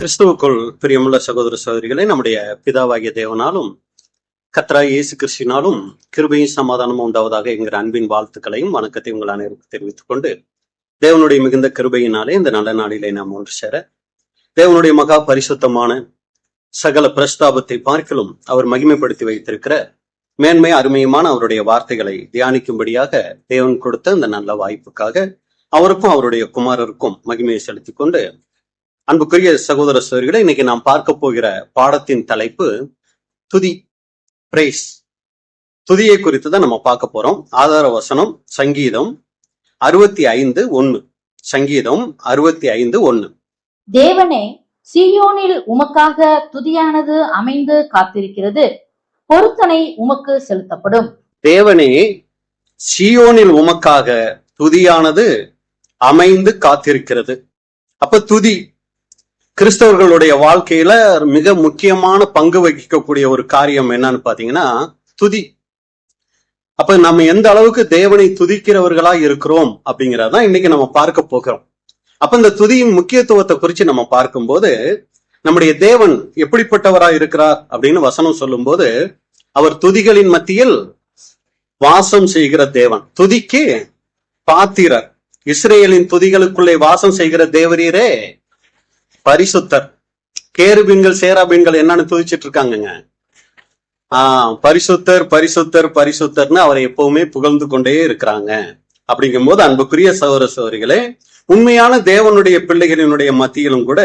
கிறிஸ்துவுக்குள் பிரியமுள்ள சகோதர சகோதரிகளை, நம்முடைய பிதாவாகிய தேவனாலும் கர்த்தராகிய இயேசு கிறிஸ்துவினாலும் கிருபையும் சமாதானமும் உண்டாவதாக என்கிற அன்பின் வாழ்த்துக்களையும் வணக்கத்தையும் உங்கள் அனைவருக்கும் தெரிவித்துக் கொண்டு, தேவனுடைய மிகுந்த கிருபையினாலே இந்த நல்ல நாளிலே நாம் ஒன்று சேர தேவனுடைய மகா பரிசுத்தமான சகல பிரஸ்தாபத்தை பார்க்கலும் அவர் மகிமைப்படுத்தி வைத்திருக்கிற மேன்மை அருமையுமான அவருடைய வார்த்தைகளை தியானிக்கும்படியாக தேவன் கொடுத்த இந்த நல்ல வாய்ப்புக்காக அவருக்கும் அவருடைய குமாரருக்கும் மகிமையை செலுத்திக் கொண்டு, அன்புக்குரிய சகோதர சகோதரிகளை, இன்னைக்கு நாம் பார்க்க போகிற பாடத்தின் தலைப்பு துதி, பிரேஸ். துதியை குறித்து தான் நம்ம பார்க்க போறோம். ஆதார வசனம் சங்கீதம் 65:1. சங்கீதம் 65:1. தேவனே, சீயோனில் உமக்காக துதியானது அமைந்து காத்திருக்கிறது, பொருத்தனை உமக்கு செலுத்தப்படும். தேவனே, சீயோனில் உமக்காக துதியானது அமைந்து காத்திருக்கிறது. அப்ப துதி கிறிஸ்தவர்களுடைய வாழ்க்கையில மிக முக்கியமான பங்கு வகிக்கக்கூடிய ஒரு காரியம் என்னன்னு பாத்தீங்கன்னா துதி. அப்ப நம்ம எந்த அளவுக்கு தேவனை துதிக்கிறவர்களா இருக்கிறோம் அப்படிங்கறதான் இன்னைக்கு நம்ம பார்க்க போகிறோம். அப்ப இந்த துதியின் முக்கியத்துவத்தை குறித்து நம்ம பார்க்கும்போது, நம்முடைய தேவன் எப்படிப்பட்டவரா இருக்கிறார் அப்படின்னு வசனம் சொல்லும் போது, அவர் துதிகளின் மத்தியில் வாசம் செய்கிற தேவன், துதிக்கு பாத்திரர். இஸ்ரேலின் துதிகளுக்குள்ளே வாசம் செய்கிற தேவரீரே பரிசுத்தர். கேருபீன்கள் சேராபீன்கள் என்னன்னு துதிச்சிட்டு இருக்காங்கங்க. பரிசுத்தர் பரிசுத்தர் பரிசுத்தர்னு அவரை எப்பவுமே புகழ்ந்து கொண்டே இருக்கிறாங்க. அப்படிங்கும் போது அன்புக்குரிய சகோதர சகோதரிகளே, உண்மையான தேவனுடைய பிள்ளைகளினுடைய மத்தியிலும் கூட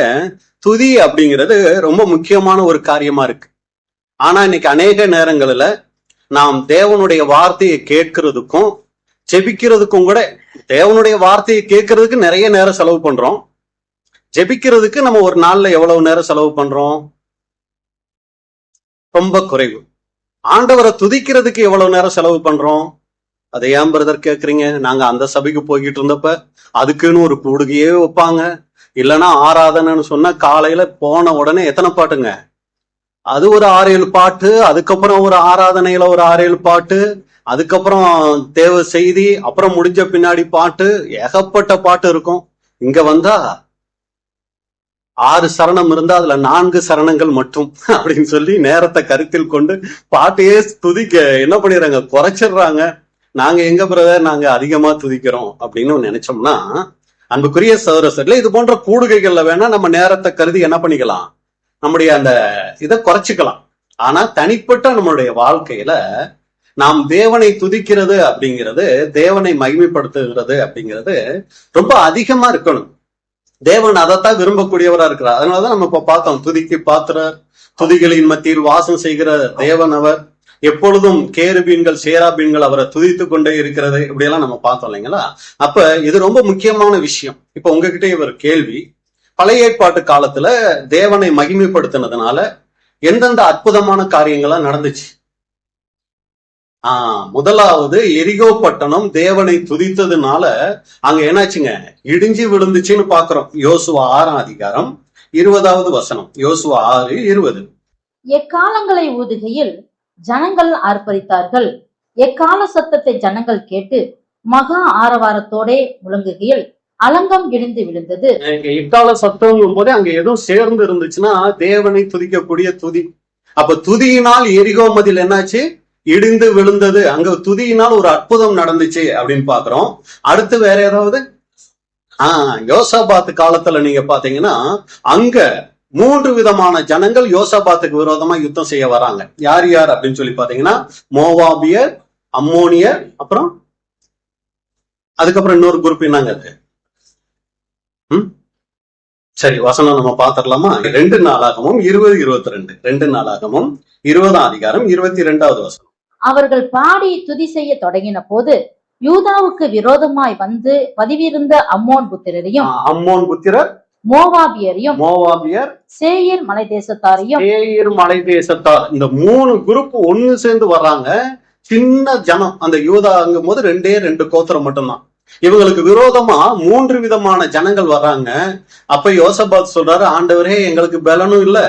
துதி அப்படிங்கிறது ரொம்ப முக்கியமான ஒரு காரியமா இருக்கு. ஆனா இன்னைக்கு அநேக நேரங்கள்ல நாம் தேவனுடைய வார்த்தையை கேட்கறதுக்கும் ஜெபிக்கிறதுக்கும் கூட, தேவனுடைய வார்த்தையை கேட்கறதுக்கு நிறைய நேரம் செலவு பண்றோம். ஜெபிக்கிறதுக்கு நம்ம ஒரு நாள்ல எவ்வளவு நேரம் செலவு பண்றோம்? ரொம்ப குறைவு. ஆண்டவரை துதிக்கிறதுக்கு எவ்வளவு நேரம் செலவு பண்றோம்? அதை ஏன் பிரதர் கேக்குறீங்க? நாங்க அந்த சபைக்கு போய்கிட்டு இருந்தப்ப அதுக்குன்னு ஒரு கூடுகையே வைப்பாங்க. இல்லைன்னா ஆராதனைன்னு சொன்னா காலையில போன உடனே எத்தனை பாட்டுங்க? அது ஒரு 6-7 பாட்டு, அதுக்கப்புறம் ஒரு ஆராதனையில ஒரு 6-7 பாட்டு, அதுக்கப்புறம் தேவ செய்தி, அப்புறம் முடிஞ்ச பின்னாடி பாட்டு, ஏகப்பட்ட பாட்டு இருக்கும். இங்க வந்தா 6 சரணம் இருந்தா அதுல 4 சரணங்கள் மட்டும் அப்படின்னு சொல்லி நேரத்தை கருத்தில் கொண்டு பாட்டையே துதிக்க என்ன பண்ணிடுறாங்க, குறைச்சிடுறாங்க. நாங்க எங்க பிரதர், நாங்க அதிகமா துதிக்கிறோம் அப்படின்னு நினைச்சோம்னா, அன்புக்குரிய சகோதரர்களே, இது போன்ற கூடுகைகள்ல வேணா நம்ம நேரத்தை கருதி என்ன பண்ணிக்கலாம், நம்முடைய அந்த இதை குறைச்சிக்கலாம். ஆனா தனிப்பட்ட நம்மளுடைய வாழ்க்கையில நாம் தேவனை துதிக்கிறது அப்படிங்கிறது, தேவனை மகிமைப்படுத்துகிறது அப்படிங்கிறது ரொம்ப அதிகமா இருக்கணும். தேவன் அதைத்தான் விரும்பக்கூடியவரா இருக்கிறார். அதனாலதான் நம்ம இப்ப பார்த்தோம், துதிக்கு பாத்திரர், துதிகளின் மத்தியில் வாசம் செய்கிற தேவன் அவர், எப்பொழுதும் கேருபீன்கள் சேராபீன்கள் அவரை துதித்து கொண்டே இருக்கிறது, இப்படியெல்லாம் நம்ம பார்த்தோம் இல்லைங்களா? அப்ப இது ரொம்ப முக்கியமான விஷயம். இப்ப உங்ககிட்ட ஒரு கேள்வி, பழைய ஏற்பாட்டு காலத்துல தேவனை மகிமைப்படுத்தினதுனால எந்தெந்த அற்புதமான காரியங்கள்லாம் நடந்துச்சு? முதலாவது, எரிகோ பட்டணம் தேவனை துதித்ததுனால அங்க என்னாச்சுங்க, இடிஞ்சு விழுந்துச்சுன்னு பாக்குறோம். யோசுவா 6:20 வசனம். யோசுவா 6:20. எக்காலங்களை ஊதுகையில் ஜனங்கள் ஆர்ப்பரித்தார்கள், எக்கால சத்தத்தை ஜனங்கள் கேட்டு மகா ஆரவாரத்தோட முழங்குகையில் அலங்கம் இடிந்து விழுந்தது. எக்கால சத்தம் போதே அங்க எதுவும் சேர்ந்து இருந்துச்சுன்னா தேவனை துதிக்கக்கூடிய துதி. அப்ப துதியினால் எரிகோ மதில் என்னாச்சு, இடிந்து விழுந்தது. அங்க துதியினால் ஒரு அற்புதம் நடந்துச்சு அப்படின்னு பாக்குறோம். அடுத்து வேற ஏதாவது, யோசாபாத்து காலத்துல நீங்க பாத்தீங்கன்னா அங்க 3 விதமான ஜனங்கள் யோசாபாத்துக்கு விரோதமா யுத்தம் செய்ய வராங்க. யார் யார் அப்படின்னு சொல்லி பாத்தீங்கன்னா, மோவாபியர், அம்மோனியர், அப்புறம் அதுக்கப்புறம் இன்னொரு குரூப் என்னங்க அது? சரி, வசனம் நம்ம பாத்திரலாமா? 2 நாளாகமும் 20-22. 2 நாளாகமும் 20 வசனம். அவர்கள் பாடி துதி செய்ய தொடங்கின போது யூதாவுக்கு விரோதமாய் வந்து பதிவிருந்த அம்மோன் புத்திரர், மோவாபியர், சேயீர் மலை தேசத்தார், இந்த 3 குரூப் ஒண்ணு சேர்ந்து வர்றாங்க. சின்ன ஜனம், அந்த யூதாங்கும் போது 2 கோத்திரம் மட்டும்தான். இவங்களுக்கு விரோதமா 3 விதமான ஜனங்கள் வர்றாங்க. அப்ப யோசபாத் சொல்றாரு, ஆண்டவரே, எங்களுக்கு பலனும் இல்ல,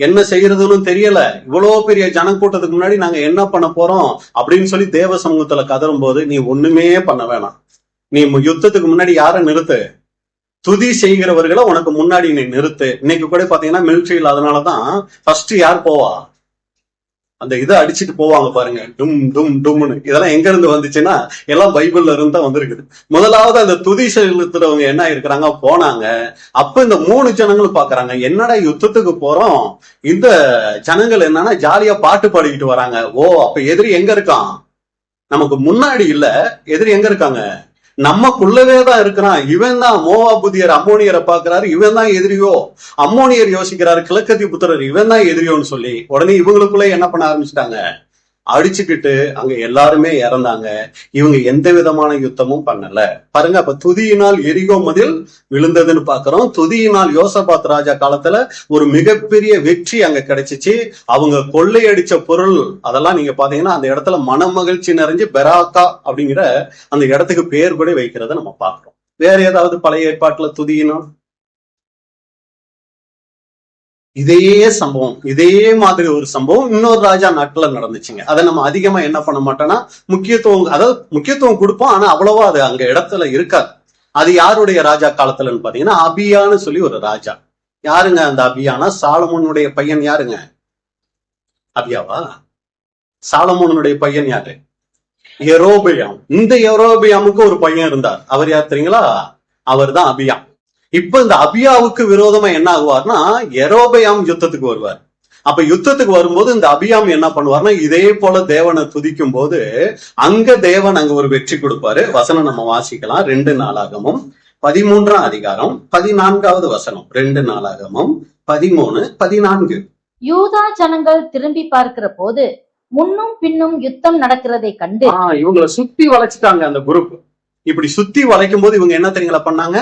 என்ன செய்யறதுன்னு தெரியல, இவ்வளவு பெரிய ஜனக்கூட்டத்துக்கு முன்னாடி நாங்க என்ன பண்ண போறோம் அப்படின்னு சொல்லி தேவ சமூகத்துல கதறும் போது, நீ ஒண்ணுமே பண்ண வேணாம், நீ யுத்தத்துக்கு முன்னாடி யார நிறுத்து, துதி செய்கிறவர்களை உனக்கு முன்னாடி நீ நிறுத்து. இன்னைக்கு கூட பாத்தீங்கன்னா மிலிட்ரியில் அதனாலதான் ஃபர்ஸ்ட் யார் போவா, அந்த இதை அடிச்சுட்டு போவாங்க பாருங்க, டும் டும் டும்னு. இதெல்லாம் எங்க இருந்து வந்துச்சுன்னா எல்லாம் பைபிள்ல இருந்து தான் வந்திருக்குது. முதலாவது அந்த துதி செலுத்துறவங்க என்ன இருக்கிறாங்க, போனாங்க. அப்ப இந்த 3 ஜனங்களும் பாக்குறாங்க, என்னடா யுத்தத்துக்கு போறோம், இந்த ஜனங்கள் என்னன்னா ஜாலியா பாட்டு பாடிக்கிட்டு வராங்க. ஓ, அப்ப எதிரி எங்க இருக்கான், நமக்கு முன்னாடி இல்ல, எதிரி எங்க இருக்காங்க, நமக்குள்ளவே தான் இருக்கிறான். இவன் தான் மோவாபுதியர் அம்மோனியரை பாக்குறாரு, இவன் தான் எதிரியோ. அம்மோனியர் யோசிக்கிறாரு, கிழக்கத்தி புத்திரர் இவன் தான் எதிரியோன்னு சொல்லி உடனே இவங்களுக்குள்ள என்ன பண்ண ஆரம்பிச்சிட்டாங்க, அடிச்சுக்கிட்டு அங்க எல்லாருமே இறந்தாங்க. இவங்க எந்த விதமான யுத்தமும் பண்ணல பாருங்க. அப்ப துதியினால் எரிகோ மதில் விழுந்ததுன்னு பாக்குறோம். துதியினால் யோசபாத் ராஜா காலத்துல ஒரு மிகப்பெரிய வெற்றி அங்க கிடைச்சிச்சு. அவங்க கொள்ளையடிச்ச பொருள் அதெல்லாம் நீங்க பாத்தீங்கன்னா அந்த இடத்துல மனமகிழ்ச்சி நிறைஞ்சு பெராக்கா அப்படிங்கிற அந்த இடத்துக்கு பேர் கூட வைக்கிறத நம்ம பாக்குறோம். வேற ஏதாவது பழைய ஏற்பாட்டுல துதியினால் இதே சம்பவம், இதே மாதிரி ஒரு சம்பவம் இன்னொரு ராஜா நாட்டுல நடந்துச்சுங்க. அதை நம்ம அதிகமா என்ன பண்ண மாட்டோம்னா முக்கியத்துவம், அதாவது முக்கியத்துவம் கொடுப்போம், ஆனா அவ்வளவா அது அங்க இடத்துல இருக்காது. அது யாருடைய ராஜா காலத்துலன்னு பாத்தீங்கன்னா அபியான்னு சொல்லி ஒரு ராஜா. யாருங்க அந்த அபியானா, சாலமோனுடைய பையன். யாருங்க அபியாவா? சாலமோனுடைய பையன் யாரு, யெரொபெயாம். இந்த யெரொபெயாமுக்கு ஒரு பையன் இருந்தார். அவர் யார் தெரியுங்களா, அவர் தான் அபியாம். இப்ப இந்த அபியாவுக்கு விரோதமா என்ன ஆகுவார்னா யெரொபெயாம் யுத்தத்துக்கு வருவார். அப்ப யுத்தத்துக்கு வரும்போது இந்த அபியாம் என்ன பண்ணுவார்னா இதே போல தேவனை துதிக்கும் போது அங்க தேவன் அங்க ஒரு வெற்றி கொடுப்பாரு. வசனம் நம்ம வாசிக்கலாம். 2 நாளாகமும் 13ஆம் அதிகாரம் 14வது வசனம். 2 நாளாகமும் 13, 14. யூதா ஜனங்கள் திரும்பி பார்க்கிற போது முன்னும் பின்னும் யுத்தம் நடக்கிறதை கண்டு இவங்களை சுத்தி வளைச்சிட்டாங்க. அந்த குரூப் இப்படி சுத்தி வளைக்கும் போது இவங்க என்ன தெரியுங்களா பண்ணாங்க,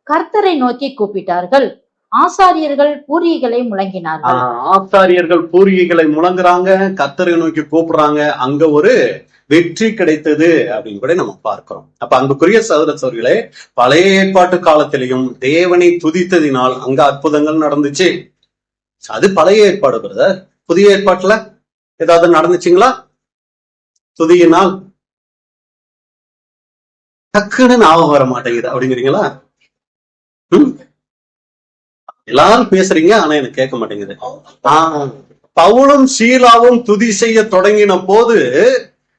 கர்த்தரை நோக்கி கூப்பிட்டார்கள். ஆசாரியர்கள் பூரிகளை முழங்கினார்கள். ஆசாரியர்கள் பூரிகளை முழங்குறாங்க, கர்த்தரை நோக்கி கூப்பிடுறாங்க. அங்க ஒரு வெற்றி கிடைத்தது அப்படின்னு கூட நம்ம பார்க்கிறோம். அப்ப அன்புக்குரிய சகோதர சகோதரிகளே, பழைய ஏற்பாட்டு காலத்திலையும் தேவனை துதித்ததினால் அங்க அற்புதங்கள் நடந்துச்சு. அது பழைய ஏற்பாடு பிரதர். புதிய ஏற்பாட்டுல ஏதாவது நடந்துச்சுங்களா துதியினால்? டக்குன்னு ஞாபகம் வர மாட்டேங்குது அப்படிங்கிறீங்களா? எல்லாரும் பேசுறீங்க, ஆனா எனக்கு கேட்க மாட்டேங்குது. பவுலும் சீலாவும் துதி செய்ய தொடங்கின போது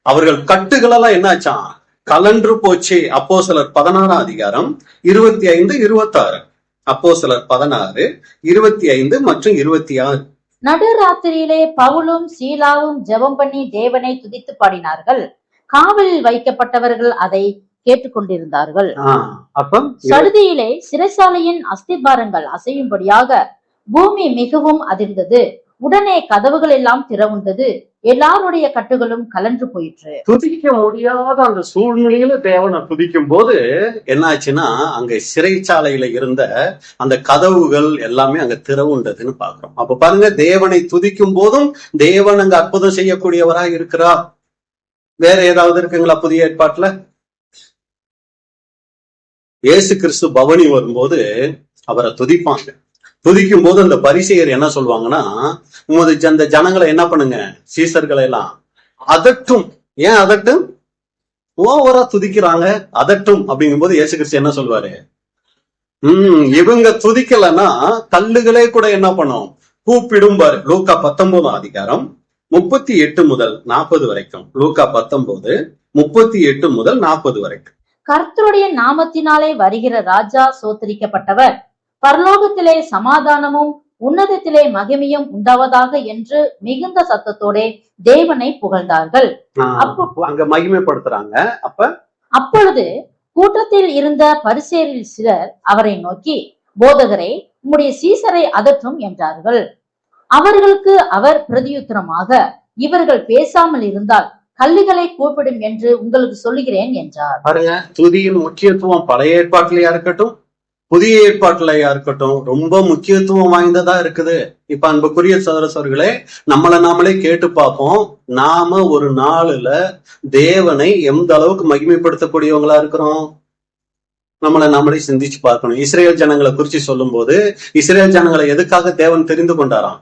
அவர்கள் கட்டுகள் எல்லாம் என்னாச்சான், கலன்று போச்சு. அப்போஸ்தலர் 16ஆம் அதிகாரம் 25, 26. அப்போஸ்தலர் 16, 25 மற்றும் 26. நடுராத்திரியிலே பவுலும் சீலாவும் ஜெபம் பண்ணி தேவனை துதித்து பாடினார்கள். காவலில் வைக்கப்பட்டவர்கள் அதை கேட்டுக்கொண்டிருந்தார்கள். சடுதியிலே சிறைசாலையின் அஸ்திபாரங்கள் அசையும்படியாக பூமி மிகவும் அதிர்ந்தது. உடனே கதவுகள் எல்லாம் திறவுண்டது. எல்லாருடைய கட்டுகளும் கலன்று போயிற்று. துதிக்க முடியாத அந்த சூழ்நிலையில தேவனை துதிக்கும் போது என்ன ஆச்சுன்னா அங்க சிறைச்சாலையில இருந்த அந்த கதவுகள் எல்லாமே அங்க திறவுண்டதுன்னு பாக்குறோம். அப்ப பாருங்க, தேவனை துதிக்கும் போதும் தேவன் அங்க அற்புதம் செய்யக்கூடியவராக இருக்கிறார். வேற ஏதாவது இருக்குங்களா புதிய ஏற்பாட்டுல? இயேசு கிறிஸ்து பவனி வரும்போது அவரை துதிப்பாங்க. துதிக்கும் போது அந்த பரிசேயர் என்ன சொல்லுவாங்கன்னா, அந்த ஜனங்களை என்ன பண்ணுங்க, சீசர்களை எல்லாம் அதட்டும். ஏன் அதட்டும்? ஓவரா துதிக்கிறாங்க, அதட்டும். அப்படிங்கும் போது இயேசு கிறிஸ்து என்ன சொல்வாரு, இவங்க துதிக்கலன்னா கல்லுகளே கூட என்ன பண்ணும், கூப்பிடும் பாரு. லூக்கா 19ஆம் அதிகாரம் 38 முதல் 40 வரைக்கும். லூக்கா 19, 38 முதல் 40 வரைக்கும். கர்த்தருடைய நாமத்தினாலே வருகிற ராஜா சோத்தரிக்கப்பட்டவர், பரலோகத்திலே சமாதானமும் உன்னதத்திலே மகிமையும் உண்டாவதாக என்று மிகுந்த சத்தத்தோட தேவனை புகழ்ந்தார்கள். அங்க மகிமைப்படுத்துறாங்க. அப்பொழுது கூட்டத்தில் இருந்த பரிசேயரில் சிலர் அவரை நோக்கி, போதகரே, உம்முடைய சீசரை அதற்றும் என்றார்கள். அவர்களுக்கு அவர் பிரதியுத்தரமாக, இவர்கள் பேசாமல் இருந்தால் கல்லுகளை கூப்பிடும் என்று உங்களுக்கு சொல்லுகிறேன் என்றார். பாருங்க, துதியின் முக்கியத்துவம் பழைய ஏற்பாட்டிலயா இருக்கட்டும் புதிய ஏற்பாட்டிலயா இருக்கட்டும் ரொம்ப முக்கியத்துவம் வாய்ந்ததா இருக்குது. இப்ப அன்புக்குரிய சகோதரர்களே, நம்மளை நாமளே கேட்டு பார்ப்போம். நாம ஒரு நாளுல தேவனை எந்த அளவுக்கு மகிமைப்படுத்தக்கூடியவங்களா இருக்கிறோம், நம்மளை நாமளே சிந்திச்சு பார்க்கணும். இஸ்ரேல் ஜனங்களை குறிச்சு சொல்லும் போது இஸ்ரேல் ஜனங்களை எதுக்காக தேவன் தெரிந்து கொண்டாராம்?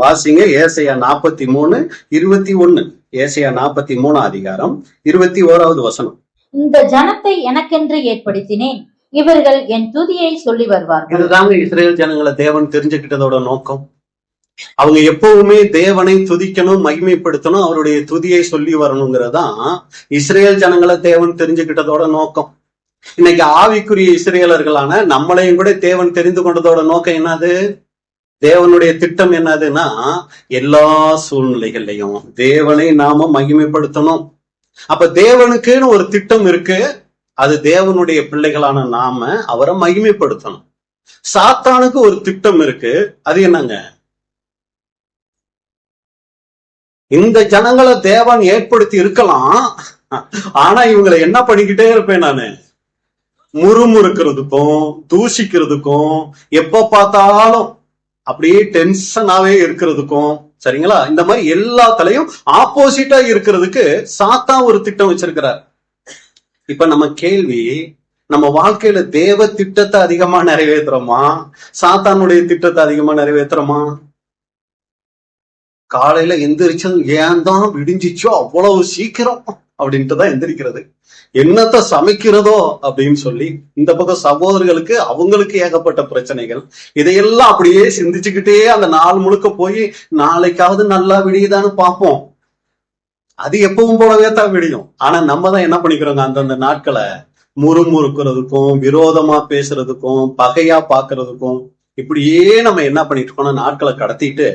வாசிங்க. ஏசாயா 43, 21. ஏசாயா 43ஆம் அதிகாரம் 21வது வசனம். இந்த ஜனத்தை எனக்கென்று ஏற்படுத்தினேன், இவர்கள் என் துதியை சொல்லி வருவார்கள். இதுதாங்க இஸ்ரேல் ஜனங்களை தேவன் தெரிஞ்சுக்கிட்டதோட நோக்கம். அவங்க எப்பவுமே தேவனை துதிக்கணும், மகிமைப்படுத்தணும், அவருடைய துதியை சொல்லி வரணுங்கிறதான் இஸ்ரேல் ஜனங்களை தேவன் தெரிஞ்சுக்கிட்டதோட நோக்கம். இன்னைக்கு ஆவிக்குரிய இஸ்ரேலர்களான நம்மளையும் கூட தேவன் தெரிந்து கொண்டதோட நோக்கம் என்னது? தேவனுடைய திட்டம் என்னதுன்னா, எல்லா சூழ்நிலைகள்லையும் தேவனை நாம மகிமைப்படுத்தணும். அப்ப தேவனுக்குன்னு ஒரு திட்டம் இருக்கு. அது தேவனுடைய பிள்ளைகளான நாம அவரை மகிமைப்படுத்தணும். சாத்தானுக்கு ஒரு திட்டம் இருக்கு. அது என்னங்க? இந்த ஜனங்களை தேவன் ஏற்படுத்தி இருக்கலாம், ஆனா இவங்களை என்ன பண்ணிக்கிட்டே இருப்பேன் நானு? முறுமுறுக்கிறதுக்கும் தூஷிக்கிறதுக்கும் எப்ப பார்த்தாலும் அப்படியே டென்ஷனாவே இருக்கிறதுக்கும், சரிங்களா, இந்த மாதிரி எல்லாத்துலயும் ஆப்போசிட்டா இருக்கிறதுக்கு சாத்தா ஒரு திட்டம் வச்சிருக்கிறார். இப்ப நம்ம கேள்வி, நம்ம வாழ்க்கையில தேவ திட்டத்தை அதிகமா நிறைவேற்றுறோமா, சாத்தானுடைய திட்டத்தை அதிகமா நிறைவேற்றுறோமா? காலையில எந்திரிச்சது ஏன் தான் விடிஞ்சிச்சோ அவ்வளவு சீக்கிரம் அப்படின்ட்டுதான் எந்திரிக்கிறது. என்னத்த சமைக்கிறதோ அப்படின்னு சொல்லி இந்த பக்கம் சகோதரர்களுக்கு அவங்களுக்கு ஏகப்பட்ட பிரச்சனைகள். இதையெல்லாம் அப்படியே சிந்திச்சுக்கிட்டே அந்த நாள் முழுக்க போய் நாளைக்காவது நல்லா விடியுதான்னு பார்ப்போம். அது எப்பவும் போலவே தான் விடியும். ஆனா நம்ம தான் என்ன பண்ணிக்கிறோங்க, அந்தந்த நாட்களை முறுமுறுக்கிறதுக்கும் விரோதமா பேசுறதுக்கும் பகையா பாக்குறதுக்கும் இப்படியே நம்ம என்ன பண்ணிட்டு இருக்கோம்னா நாட்களை கடத்திட்டு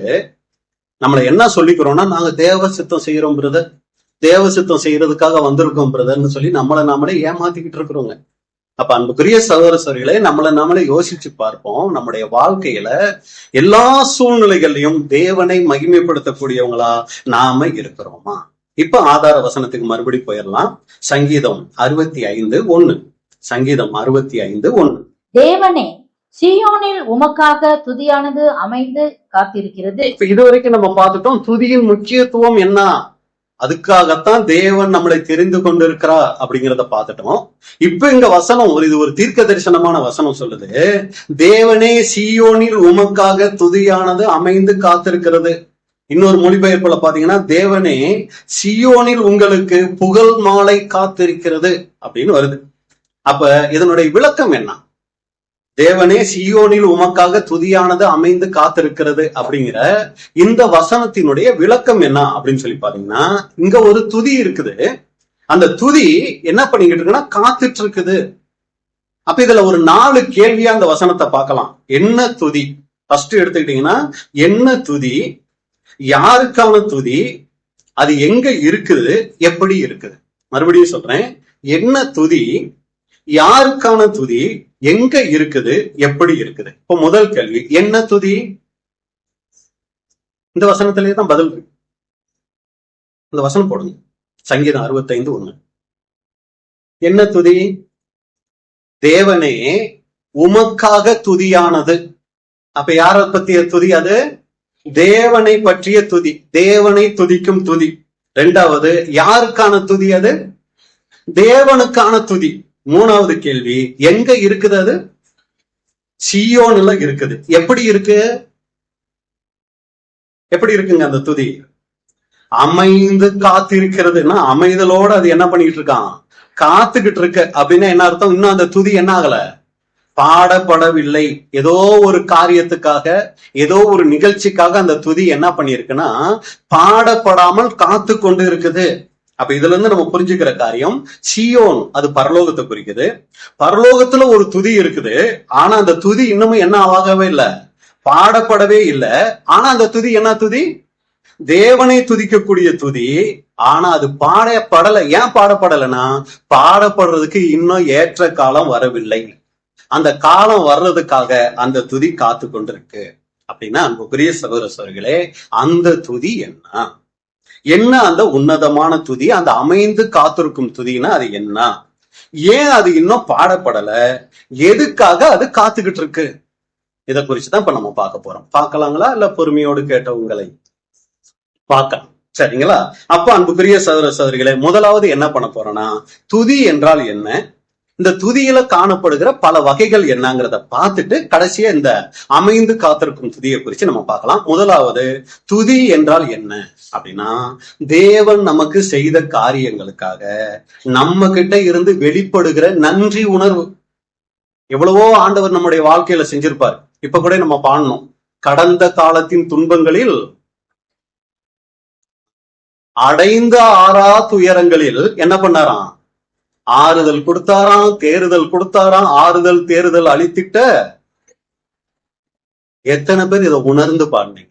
நம்மளை என்ன சொல்லிக்கிறோம்னா, நாங்க தேவ சித்தம் செய்யறோம் பிரதர், தேவ சித்தம் செய்யறதுக்காக வந்திருக்கோம் பிரதர்ன்னு சொல்லி நம்மளை நாமளே ஏமாத்திக்கிட்டு இருக்கிறோங்க. அப்ப அன்புக்குரிய சகோதரர்களே, நம்மளை நாமளே யோசிச்சு பார்ப்போம். நம்முடைய வாழ்க்கையில எல்லா சூழ்நிலைகளையும் தேவனை மகிமைப்படுத்தக்கூடியவங்களா நாம இருக்கிறோமா? இப்ப ஆதார வசனத்துக்கு மறுபடி போயிடலாம். சங்கீதம் 65:1. சங்கீதம் 65:1. தேவனே, சீயோனில் உமக்காக துதியானது அமைந்து காத்திருக்கிறது. இப்ப இதுவரைக்கும் நம்ம பார்த்துட்டோம் துதியின் முக்கியத்துவம் என்ன, அதுக்காகத்தான் தேவன் நம்மளை தெரிந்து கொண்டிருக்கிறா அப்படிங்கிறத பார்த்துட்டோம். இப்ப இங்க வசனம் இது ஒரு தீர்க்க தரிசனமான வசனம் சொல்லுது, தேவனே சீயோனில் உமக்காக துதியானது அமைந்து காத்திருக்கிறது. இன்னொரு மொழிபெயர்ப்புல பாத்தீங்கன்னா, தேவனே சீயோனில் உங்களுக்கு புகழ் மாலை காத்திருக்கிறது அப்படின்னு வருது. அப்ப இதனுடைய விளக்கம் என்ன? தேவனே சீயோனில் உமக்காக துதியானது அமைந்து காத்திருக்கிறது அப்படிங்கிற இந்த வசனத்தினுடைய விளக்கம் என்ன அப்படின்னு சொல்லி பாத்தீங்கன்னா, இங்க ஒரு துதி இருக்குது. அந்த துதி என்ன பண்ணிக்கிட்டு இருக்குன்னா காத்துட்டு இருக்குது. அப்ப இதுல ஒரு 4 கேள்வியா அந்த வசனத்தை பார்க்கலாம். என்ன துதி? ஃபர்ஸ்ட் எடுத்துக்கிட்டீங்கன்னா, என்ன துதி, யாருக்கான துதி, அது எங்க இருக்குது, எப்படி இருக்குது. மறுபடியும் சொல்றேன், என்ன துதி, யாருக்கான துதி, எங்க இருக்குது, எப்படி இருக்குது. இப்ப முதல் கேள்வி, என்ன துதி? இந்த வசனத்திலேயே தான் பதில் இருக்கு. இந்த வசனம் போடுங்க, சங்கீதம் 65:1. என்ன துதி? தேவனே உமக்காக துதியானது. அப்ப யார பத்திய துதி? அது தேவனை பற்றிய துதி, தேவனை துதிக்கும் துதி. 2வது, யாருக்கான துதி? அது தேவனுக்கான துதி. 3வது கேள்வி, எங்க இருக்குது? அது சீயோன்ல இருக்குது. எப்படி இருக்கு? எப்படி இருக்குங்க அந்த துதி? அமைந்து காத்திருக்கிறதுன்னா அமைதலோட அது என்ன பண்ணிட்டு இருக்கான், காத்துக்கிட்டு இருக்கு. அப்படின்னா என்ன அர்த்தம்? இன்னும் அந்த துதி என்ன ஆகல, பாடப்படவில்லை. ஏதோ ஒரு காரியத்துக்காக, ஏதோ ஒரு நிகழ்ச்சிக்காக அந்த துதி என்ன பண்ணிருக்குன்னா பாடப்படாமல் காத்து கொண்டு இருக்குது. அப்ப இதுல இருந்து நம்ம புரிஞ்சுக்கிற காரியம், சீயோன் அது பரலோகத்தை குறிக்குது. பரலோகத்துல ஒரு துதி இருக்குது, ஆனா அந்த துதி இன்னமும் என்ன ஆகவே இல்லை, பாடப்படவே இல்லை. ஆனா அந்த துதி என்ன துதி? தேவனை துதிக்கக்கூடிய துதி. ஆனா அது பாடப்படலை. ஏன் பாடப்படலைன்னா, பாடப்படுறதுக்கு இன்னும் ஏற்ற காலம் வரவில்லை. அந்த காலம் வர்றதுக்காக அந்த துதி காத்து கொண்டிருக்கு. அப்படின்னா அன்புக்குரிய சகோதரர்களே, அந்த துதி என்ன? என்ன அந்த உன்னதமான துதி, அந்த அமைந்து காத்திருக்கும் துதினா அது என்ன? ஏன் அது இன்னும் பாடப்படல? எதுக்காக அது காத்துக்கிட்டு இருக்கு? இதை குறிச்சுதான் இப்ப நம்ம பார்க்க போறோம். பார்க்கலாங்களா? இல்ல பொறுமையோடு கேட்ட உங்களை பார்க்கலாம், சரிங்களா? அப்ப அன்புக்குரிய சகோதர சகோதரிகளே, முதலாவது என்ன பண்ண போறோம்னா, துதி என்றால் என்ன, இந்த துதியில காணப்படுகிற பல வகைகள் என்னங்கிறத பார்த்துட்டு கடைசியா இந்த அமைந்து காத்திருக்கும் துதியை குறித்து நம்ம பார்க்கலாம். முதலாவது, துதி என்றால் என்ன அப்படின்னா, தேவன் நமக்கு செய்த காரியங்களுக்காக நம்ம கிட்ட இருந்து வெளிப்படுகிற நன்றி உணர்வு. எவ்வளவோ ஆண்டவர் நம்முடைய வாழ்க்கையில செஞ்சிருப்பார். இப்ப கூட நம்ம பாடணும், கடந்த காலத்தின் துன்பங்களில் அடைந்த ஆறா துயரங்களில் என்ன பண்ணாராம்? ஆறுதல் கொடுத்தாராம், தேறுதல் கொடுத்தாராம். ஆறுதல் தேறுதல் அளித்திட்ட எத்தனை பேர் இதை உணர்ந்து பாருங்க.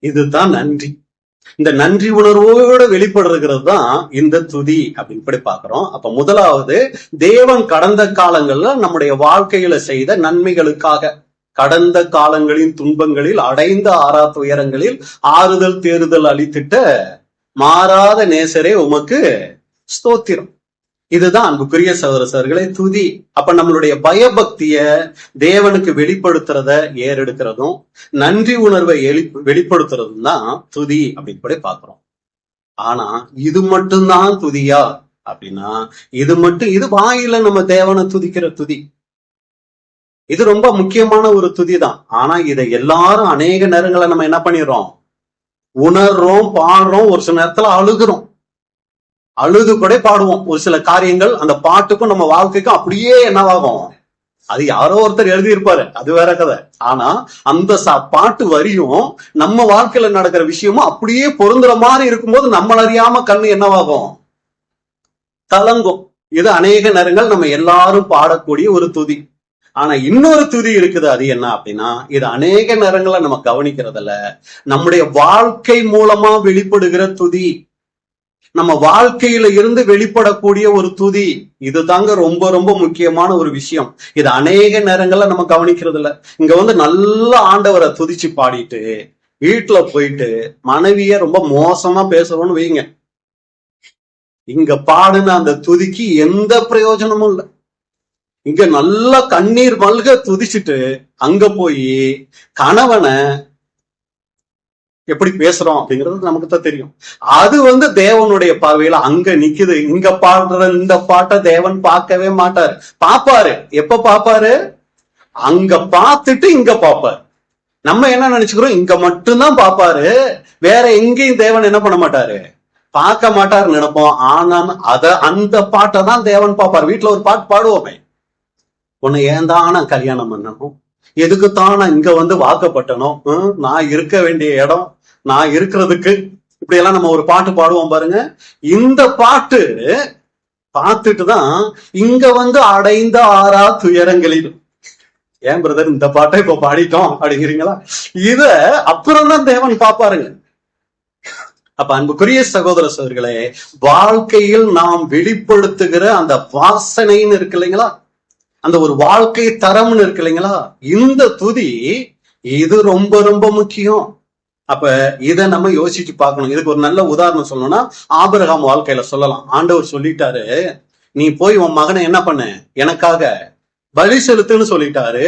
இதுதான் நன்றி. இந்த நன்றி உணர்வோடு வெளிப்படுறது தான் இந்த துதி அப்படின்னு பாக்குறோம். அப்ப முதலாவது, தேவன் கடந்த காலங்கள்ல நம்முடைய வாழ்க்கையில செய்த நன்மைகளுக்காக, கடந்த காலங்களின் துன்பங்களில் அடைந்த ஆறா துயரங்களில் ஆறுதல் தேறுதல் அளித்திட்ட மாறாத நேசரே உமக்கு ஸ்தோத்திரம். இதுதான் அன்புக்குரிய சகோதரர்களே துதி. அப்ப நம்மளுடைய பயபக்திய தேவனுக்கு வெளிப்படுத்துறத ஏறெடுக்கிறதும் நன்றி உணர்வை வெளிப்படுத்துறதும் தான் துதி அப்படின்னு பாக்குறோம். ஆனா இது மட்டும்தான் துதியா அப்படின்னா, இது வாயில நம்ம தேவனை துதிக்கிற துதி. இது ரொம்ப முக்கியமான ஒரு துதி தான். ஆனா இதை எல்லாரும் அநேக நேரங்களை நம்ம என்ன பண்ணிடுறோம்? உணர்றோம், பாடுறோம், ஒரு சில நேரத்துல அழுகுறோம், அழுது கூட பாடுவோம். ஒரு சில காரியங்கள் அந்த பாட்டுக்கும் நம்ம வாழ்க்கைக்கும் அப்படியே என்னவாகும்? அது யாரோ ஒருத்தர் எழுதியிருப்பாரு, அது வேற கதை. ஆனா அந்த பாட்டு வரியும் நம்ம வாழ்க்கையில நடக்கிற விஷயமும் அப்படியே பொருந்துற மாதிரி இருக்கும்போது நம்மள அறியாம கண்ணு என்னவாகும்? கலங்கும். இது அநேக நேரங்கள் நம்ம எல்லாரும் பாடக்கூடிய ஒரு துதி. ஆனா இன்னொரு துதி இருக்குது. அது என்ன அப்படின்னா, இது அநேக நேரங்களை நம்ம கவனிக்கிறதுல நம்முடைய வாழ்க்கை மூலமா வெளிப்படுகிற துதி, நம்ம வாழ்க்கையில இருந்து வெளிப்படக்கூடிய ஒரு துதி. இது தாங்க ரொம்ப ரொம்ப முக்கியமான ஒரு விஷயம். இது அநேக நேரங்கள்ல நம்ம கவனிக்கிறது இல்ல. இங்க நல்ல ஆண்டவரை துதிச்சு பாடிட்டு வீட்டுல போயிட்டு மனைவிய ரொம்ப மோசமா பேசுறோம்னு வைங்க, இங்க பாடுன அந்த துதிக்கு எந்த பிரயோஜனமும் இல்லை. இங்க நல்லா கண்ணீர் மல்க துதிச்சுட்டு அங்க போய் கணவனை எப்படி பேசுறோம் அப்படிங்கிறது நமக்கு தான் தெரியும். அது தேவனுடைய பார்வையில அங்க நிக்குது. இங்க பாடுற இந்த பாட்டை தேவன் பார்க்கவே மாட்டாரு. பாப்பாரு, எப்ப பாப்பாரு? அங்க பார்த்துட்டு இங்க பாப்பாரு. நம்ம என்ன நினைச்சுக்கிறோம்? இங்க மட்டும்தான் பாப்பாரு, வேற எங்கேயும் தேவன் என்ன பண்ண மாட்டாரு, பார்க்க மாட்டாரு நினைப்போம். ஆனா அந்த பாட்டை தான் தேவன் பாப்பாரு. வீட்டுல ஒரு பாட்டு பாடுவோமே, உன்னை ஏன் தான் நான் கல்யாணம் பண்ணணும், எதுக்குத்தான் நான் இங்க வாக்கப்பட்டனும், நான் இருக்க வேண்டிய இடம், நான் இருக்கிறதுக்கு, இப்படி எல்லாம் நம்ம ஒரு பாட்டு பாடுவோம் பாருங்க. இந்த பாட்டு பார்த்துட்டு தான் இங்க அடைந்த ஆறா துயரங்களில், ஏன் பிரதர் இந்த பாட்டை இப்ப பாடிட்டோம் அப்படிங்கிறீங்களா? இத அப்புறம் தான் தேவன் பாப்பாருங்க. அப்ப அன்புக்குரிய சகோதர சகோதரிகளே, வாழ்க்கையில் நாம் வெளிப்படுத்துகிற அந்த வாசனைன்னு இருக்கு இல்லைங்களா, அந்த ஒரு வாழ்க்கை தரம்னு இருக்கு இல்லைங்களா, இந்த துதி இது ரொம்ப ரொம்ப முக்கியம். அப்ப இத நம்ம யோசிச்சு பார்க்கணும். இதுக்கு ஒரு நல்ல உதாரணம் சொல்லணும்னா, ஆபிரகாம் வாழ்க்கையில சொல்லலாம். ஆண்டவர் சொல்லிட்டாரு, நீ போய் உன் மகனை என்ன பண்ண, எனக்காக பலி செலுத்துன்னு சொல்லிட்டாரு.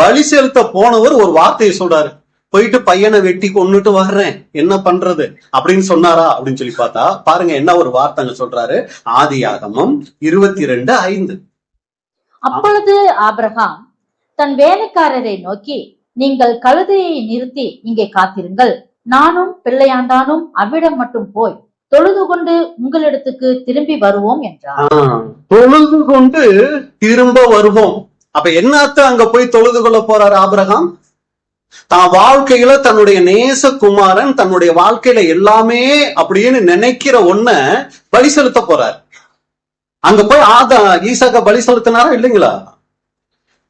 பலி செலுத்த போனவர் ஒரு வார்த்தையை சொல்றாரு, போயிட்டு பையனை வெட்டி கொன்னுட்டு வர்றேன், என்ன பண்றது அப்படின்னு சொன்னாரா அப்படின்னு சொல்லி பார்த்தா பாருங்க என்ன ஒரு வார்த்தைங்க சொல்றாரு. ஆதியாகமம் 22:5. அப்பொழுது ஆபிரகாம் தன் வேலைக்காரரை நோக்கி, நீங்கள் கழுதையை நிறுத்தி இங்கே காத்திருங்கள், நானும் பிள்ளையாண்டானும் அவ்விடம் மட்டும் போய் தொழுது கொண்டு உங்களிடத்துக்கு திரும்பி வருவோம் என்றார். தொழுது கொண்டு திரும்ப வருவோம். அப்ப என்னத்த அங்க போய் தொழுது கொள்ள போறாரு ஆபிரகாம்? தான் வாழ்க்கையில தன்னுடைய நேசகுமாரன், தன்னுடைய வாழ்க்கையில எல்லாமே அப்படின்னு நினைக்கிற ஒன்ன பலி செலுத்த போறாரு. அங்க போய் ஈசாக்க பலி செலுத்தினாரா இல்லைங்களா?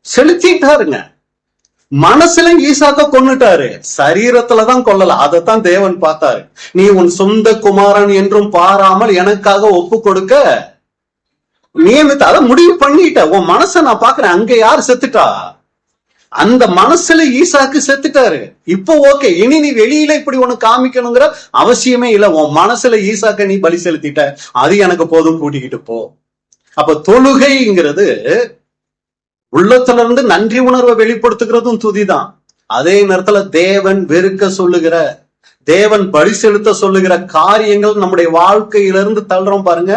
செலுத்திட்டாருங்க. மனசுல ஈசாக்க கொன்னுட்டாரு, சரீரத்துலதான் கொல்லல. அதைத்தான் தேவன் பார்த்தாரு. நீ உன் சொந்த குமாரன் என்றும் பாராமல் எனக்காக ஒப்பு கொடுக்க நியமித்த, அதை முடிவு பண்ணிட்ட. உன் மனச நான் பாக்குறேன். அங்க யாரு செத்துட்டா? அந்த மனசுல ஈசாக்கு செத்துட்டாரு. இப்போ ஓகே, இனி நீ வெளியில இப்படி உனக்கு காமிக்கணுங்கிற அவசியமே இல்ல. உன் மனசுல ஈசாக்க நீ பலி செலுத்திட்ட, அது எனக்கு போதும், கூட்டிக்கிட்டு போ. அப்ப தொழுகைங்கிறது உள்ளத்துல இருந்து நன்றி உணர்வை வெளிப்படுத்துகிறதும் துதிதான். அதே நேரத்துல தேவன் வெறுக்க சொல்லுகிற தேவன் பலி செலுத்த சொல்லுகிற காரியங்கள் நம்முடைய வாழ்க்கையிலிருந்து தள்ளுறோம் பாருங்க,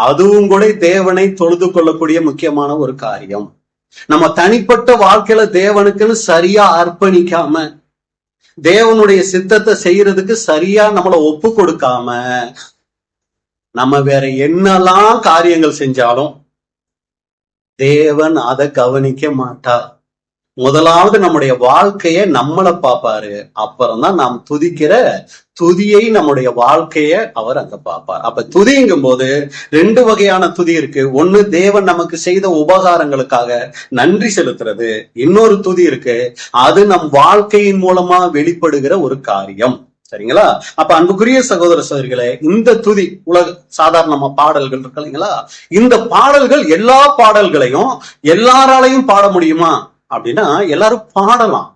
அதுவும் கூட தேவனை தொழுது கொள்ளக்கூடிய முக்கியமான ஒரு காரியம். நம்ம தனிப்பட்ட வாழ்க்கையில தேவனுக்குன்னு சரியா அர்ப்பணிக்காம, தேவனுடைய சித்தத்தை செய்யறதுக்கு சரியா நம்மளை ஒப்பு கொடுக்காம, நம்ம வேற என்னெல்லாம் காரியங்கள் செஞ்சாலும் தேவன் அதை கவனிக்க மாட்டார். முதலாவது நம்முடைய வாழ்க்கைய நம்மளை பார்ப்பாரு, அப்புறம்தான் நாம் துதிக்கிற துதியை, நம்முடைய வாழ்க்கைய அவர் அங்க பார்ப்பார். அப்ப துதிங்கும் போது ரெண்டு வகையான துதி இருக்கு. ஒண்ணு தேவன் நமக்கு செய்த உபகாரங்களுக்காக நன்றி செலுத்துறது, இன்னொரு துதி இருக்கு, அது நம் வாழ்க்கையின் மூலமா வெளிப்படுகிற ஒரு காரியம். சரிங்களா? அப்ப அன்புக்குரிய சகோதர சகோதரிகளே, இந்த துதி உலக சாதாரணமா பாடல்கள் இருக்கு இல்லைங்களா, இந்த பாடல்கள் எல்லா பாடல்களையும் எல்லாராலையும் பாட முடியுமா அப்படின்னா எல்லாரும் பாடலாம்.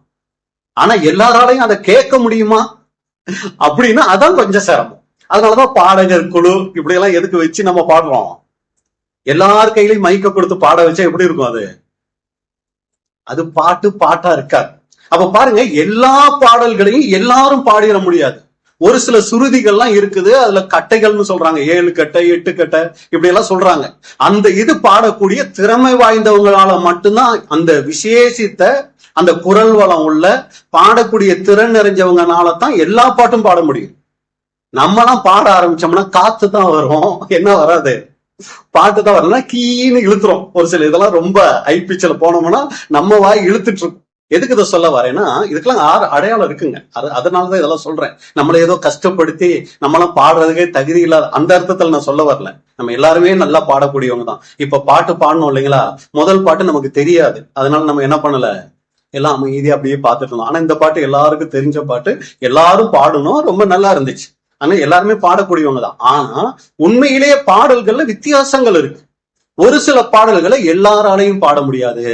ஆனா எல்லாராலையும் அதை கேட்க முடியுமா அப்படின்னா அதான் கொஞ்சம் சிரமம். அதனாலதான் பாடகர் குழு இப்படி எல்லாம் எதுக்கு வச்சு நம்ம பாடுறோம். எல்லார் கையிலையும் மைக்க கொடுத்து பாட வச்சா எப்படி இருக்கும்? அது பாட்டா இருக்காது. அப்ப பாருங்க, எல்லா பாடல்களையும் எல்லாரும் பாடிட முடியாது. ஒரு சில சுருதிகள்லாம் இருக்குது, அதுல கட்டைகள்னு சொல்றாங்க, 7 கட்டை 8 கட்டை இப்படி எல்லாம் சொல்றாங்க. அந்த இது பாடக்கூடிய திறமை வாய்ந்தவங்களால மட்டும்தான், அந்த விசேஷித்த அந்த குரல் வளம் உள்ள பாடக்கூடிய திறன் நிறைஞ்சவங்கனால தான் எல்லா பாட்டும் பாட முடியும். நம்மலாம் பாட ஆரம்பிச்சோம்னா காத்து தான் வரும், என்ன வராது, பாட்டு தான் வரலன்னா கீன்னு இழுத்துரும். ஒரு சில இதெல்லாம் ரொம்ப ஹை பிச்சில் போனோம்னா நம்ம வாய் இழுத்துட்டு இருக்கும். எதுக்கு இதை சொல்ல வரேன்னா, இதுக்கெல்லாம் அடையாளம் இருக்குங்க. அதனாலதான் இதெல்லாம் சொல்றேன். நம்மள ஏதோ கஷ்டப்படுத்தி நம்மளாம் பாடுறதுக்கே தகுதி இல்லாத அந்த அர்த்தத்துல நான் சொல்ல வரல. நம்ம எல்லாருமே நல்லா பாடக்கூடியவங்க தான். இப்ப பாட்டு பாடணும் இல்லைங்களா, முதல் பாட்டு நமக்கு தெரியாது, அதனால நம்ம என்ன பண்ணல, எல்லாம் அமைதியா அப்படியே பார்த்துட்டு இருந்தோம். ஆனா இந்த பாட்டு எல்லாருக்கும் தெரிஞ்ச பாட்டு, எல்லாரும் பாடணும், ரொம்ப நல்லா இருந்துச்சு. ஆனா எல்லாருமே பாடக்கூடியவங்க தான். ஆனா உண்மையிலேயே பாடல்கள்ல வித்தியாசங்கள் இருக்கு. ஒரு சில பாடல்களை எல்லாராலையும் பாட முடியாது.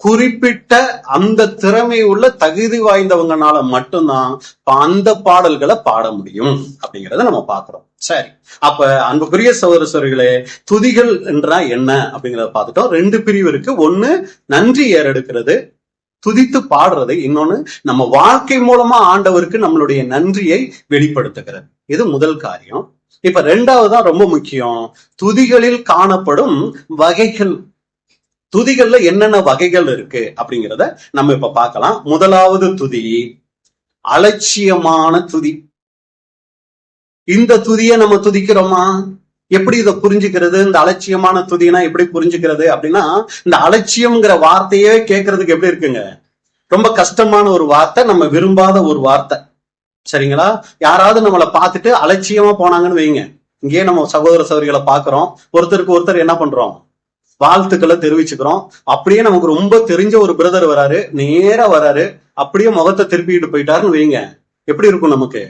குறிப்பிட்ட அந்த திறமை உள்ள தகுதி வாய்ந்தவங்கனால மட்டும்தான் அந்த பாடல்களை பாட முடியும் அப்படிங்கிறத நம்ம பாக்குறோம். சரி, அப்ப அன்புக்குரிய சகோதர சகோதரிகளே, துதிகள் என்றா என்ன அப்படிங்கிறத பார்த்துட்டோம். 2 பிரிவு இருக்கு. ஒண்ணு நன்றி ஏறெடுக்கிறது, துதித்து பாடுறது. இன்னொன்னு நம்ம வாழ்க்கை மூலமா ஆண்டவருக்கு நம்மளுடைய நன்றியை வெளிப்படுத்துகிறது. இது முதல் காரியம். இப்ப 2வதுதான் ரொம்ப முக்கியம், துதிகளில் காணப்படும் வகைகள். துதிகள்ல என்னென்ன வகைகள் இருக்கு அப்படிங்கிறத நம்ம இப்ப பார்க்கலாம். முதலாவது துதி அலட்சியமான துதி. இந்த துதியை நம்ம துதிக்கிறோமா? எப்படி இதை புரிஞ்சுக்கிறது? இந்த அலட்சியமான துதினா எப்படி புரிஞ்சுக்கிறது அப்படின்னா, இந்த அலட்சியம்ங்கிற வார்த்தையே கேட்கறதுக்கு எப்படி இருக்குங்க, ரொம்ப கஷ்டமான ஒரு வார்த்தை, நம்ம விரும்பாத ஒரு வார்த்தை. சரிங்களா? யாராவது நம்மளை பார்த்துட்டு அலட்சியமா போனாங்கன்னு வைங்க, இங்கேயே நம்ம சகோதர சகோதரிகளை பாக்குறோம், ஒருத்தருக்கு ஒருத்தர் என்ன பண்றோம், வாழ்த்துக்களை தெரிவிச்சுக்கிறோம். அப்படியே நமக்கு ரொம்ப தெரிஞ்ச ஒரு பிரதர் வராரு, நேரா வராரு, அப்படியே முகத்தை திருப்பிட்டு போயிட்டாருன்னு வைங்க, எப்படி இருக்கும் நமக்கு?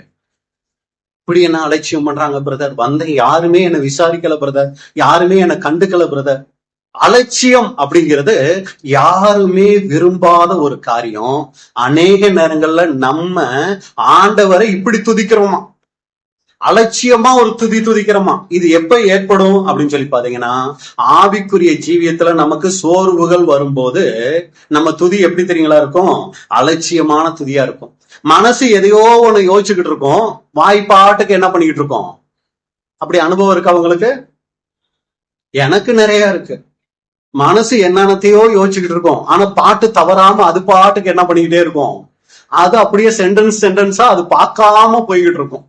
இப்படி என்ன அலட்சியம் பண்றாங்க பிரதர், வந்த யாருமே என்ன விசாரிக்கல பிரதர், யாருமே என்ன கண்டுக்கல பிரதர். அலட்சியம் அப்படிங்கிறது யாருமே விரும்பாத ஒரு காரியம். அநேக நேரங்கள்ல நம்ம ஆண்டவரை இப்படி துதிக்கிறோமா, அலட்சியமா ஒரு துதிக்கிறோமா. இது எப்ப ஏற்படும் அப்படின்னு சொல்லி பாத்தீங்கன்னா, ஆவிக்குரிய ஜீவியத்துல நமக்கு சோர்வுகள் வரும்போது நம்ம துதி எப்படி தெரியுங்களா இருக்கும், அலட்சியமான துதியா இருக்கும். மனசு எதையோ ஒண்ணு யோசிச்சுக்கிட்டு இருக்கோம், வாய்ப்பாட்டுக்கு என்ன பண்ணிக்கிட்டு இருக்கோம். அப்படி அனுபவம் இருக்கு அவங்களுக்கு? எனக்கு நிறைய இருக்கு. மனசு என்னென்னத்தையோ யோசிச்சுக்கிட்டு இருக்கோம், ஆனா பாட்டு தவறாம அது பாட்டுக்கு என்ன பண்ணிக்கிட்டே இருக்கும், அது அப்படியே சென்டென்ஸா அது பார்க்காம போய்கிட்டு இருக்கும்.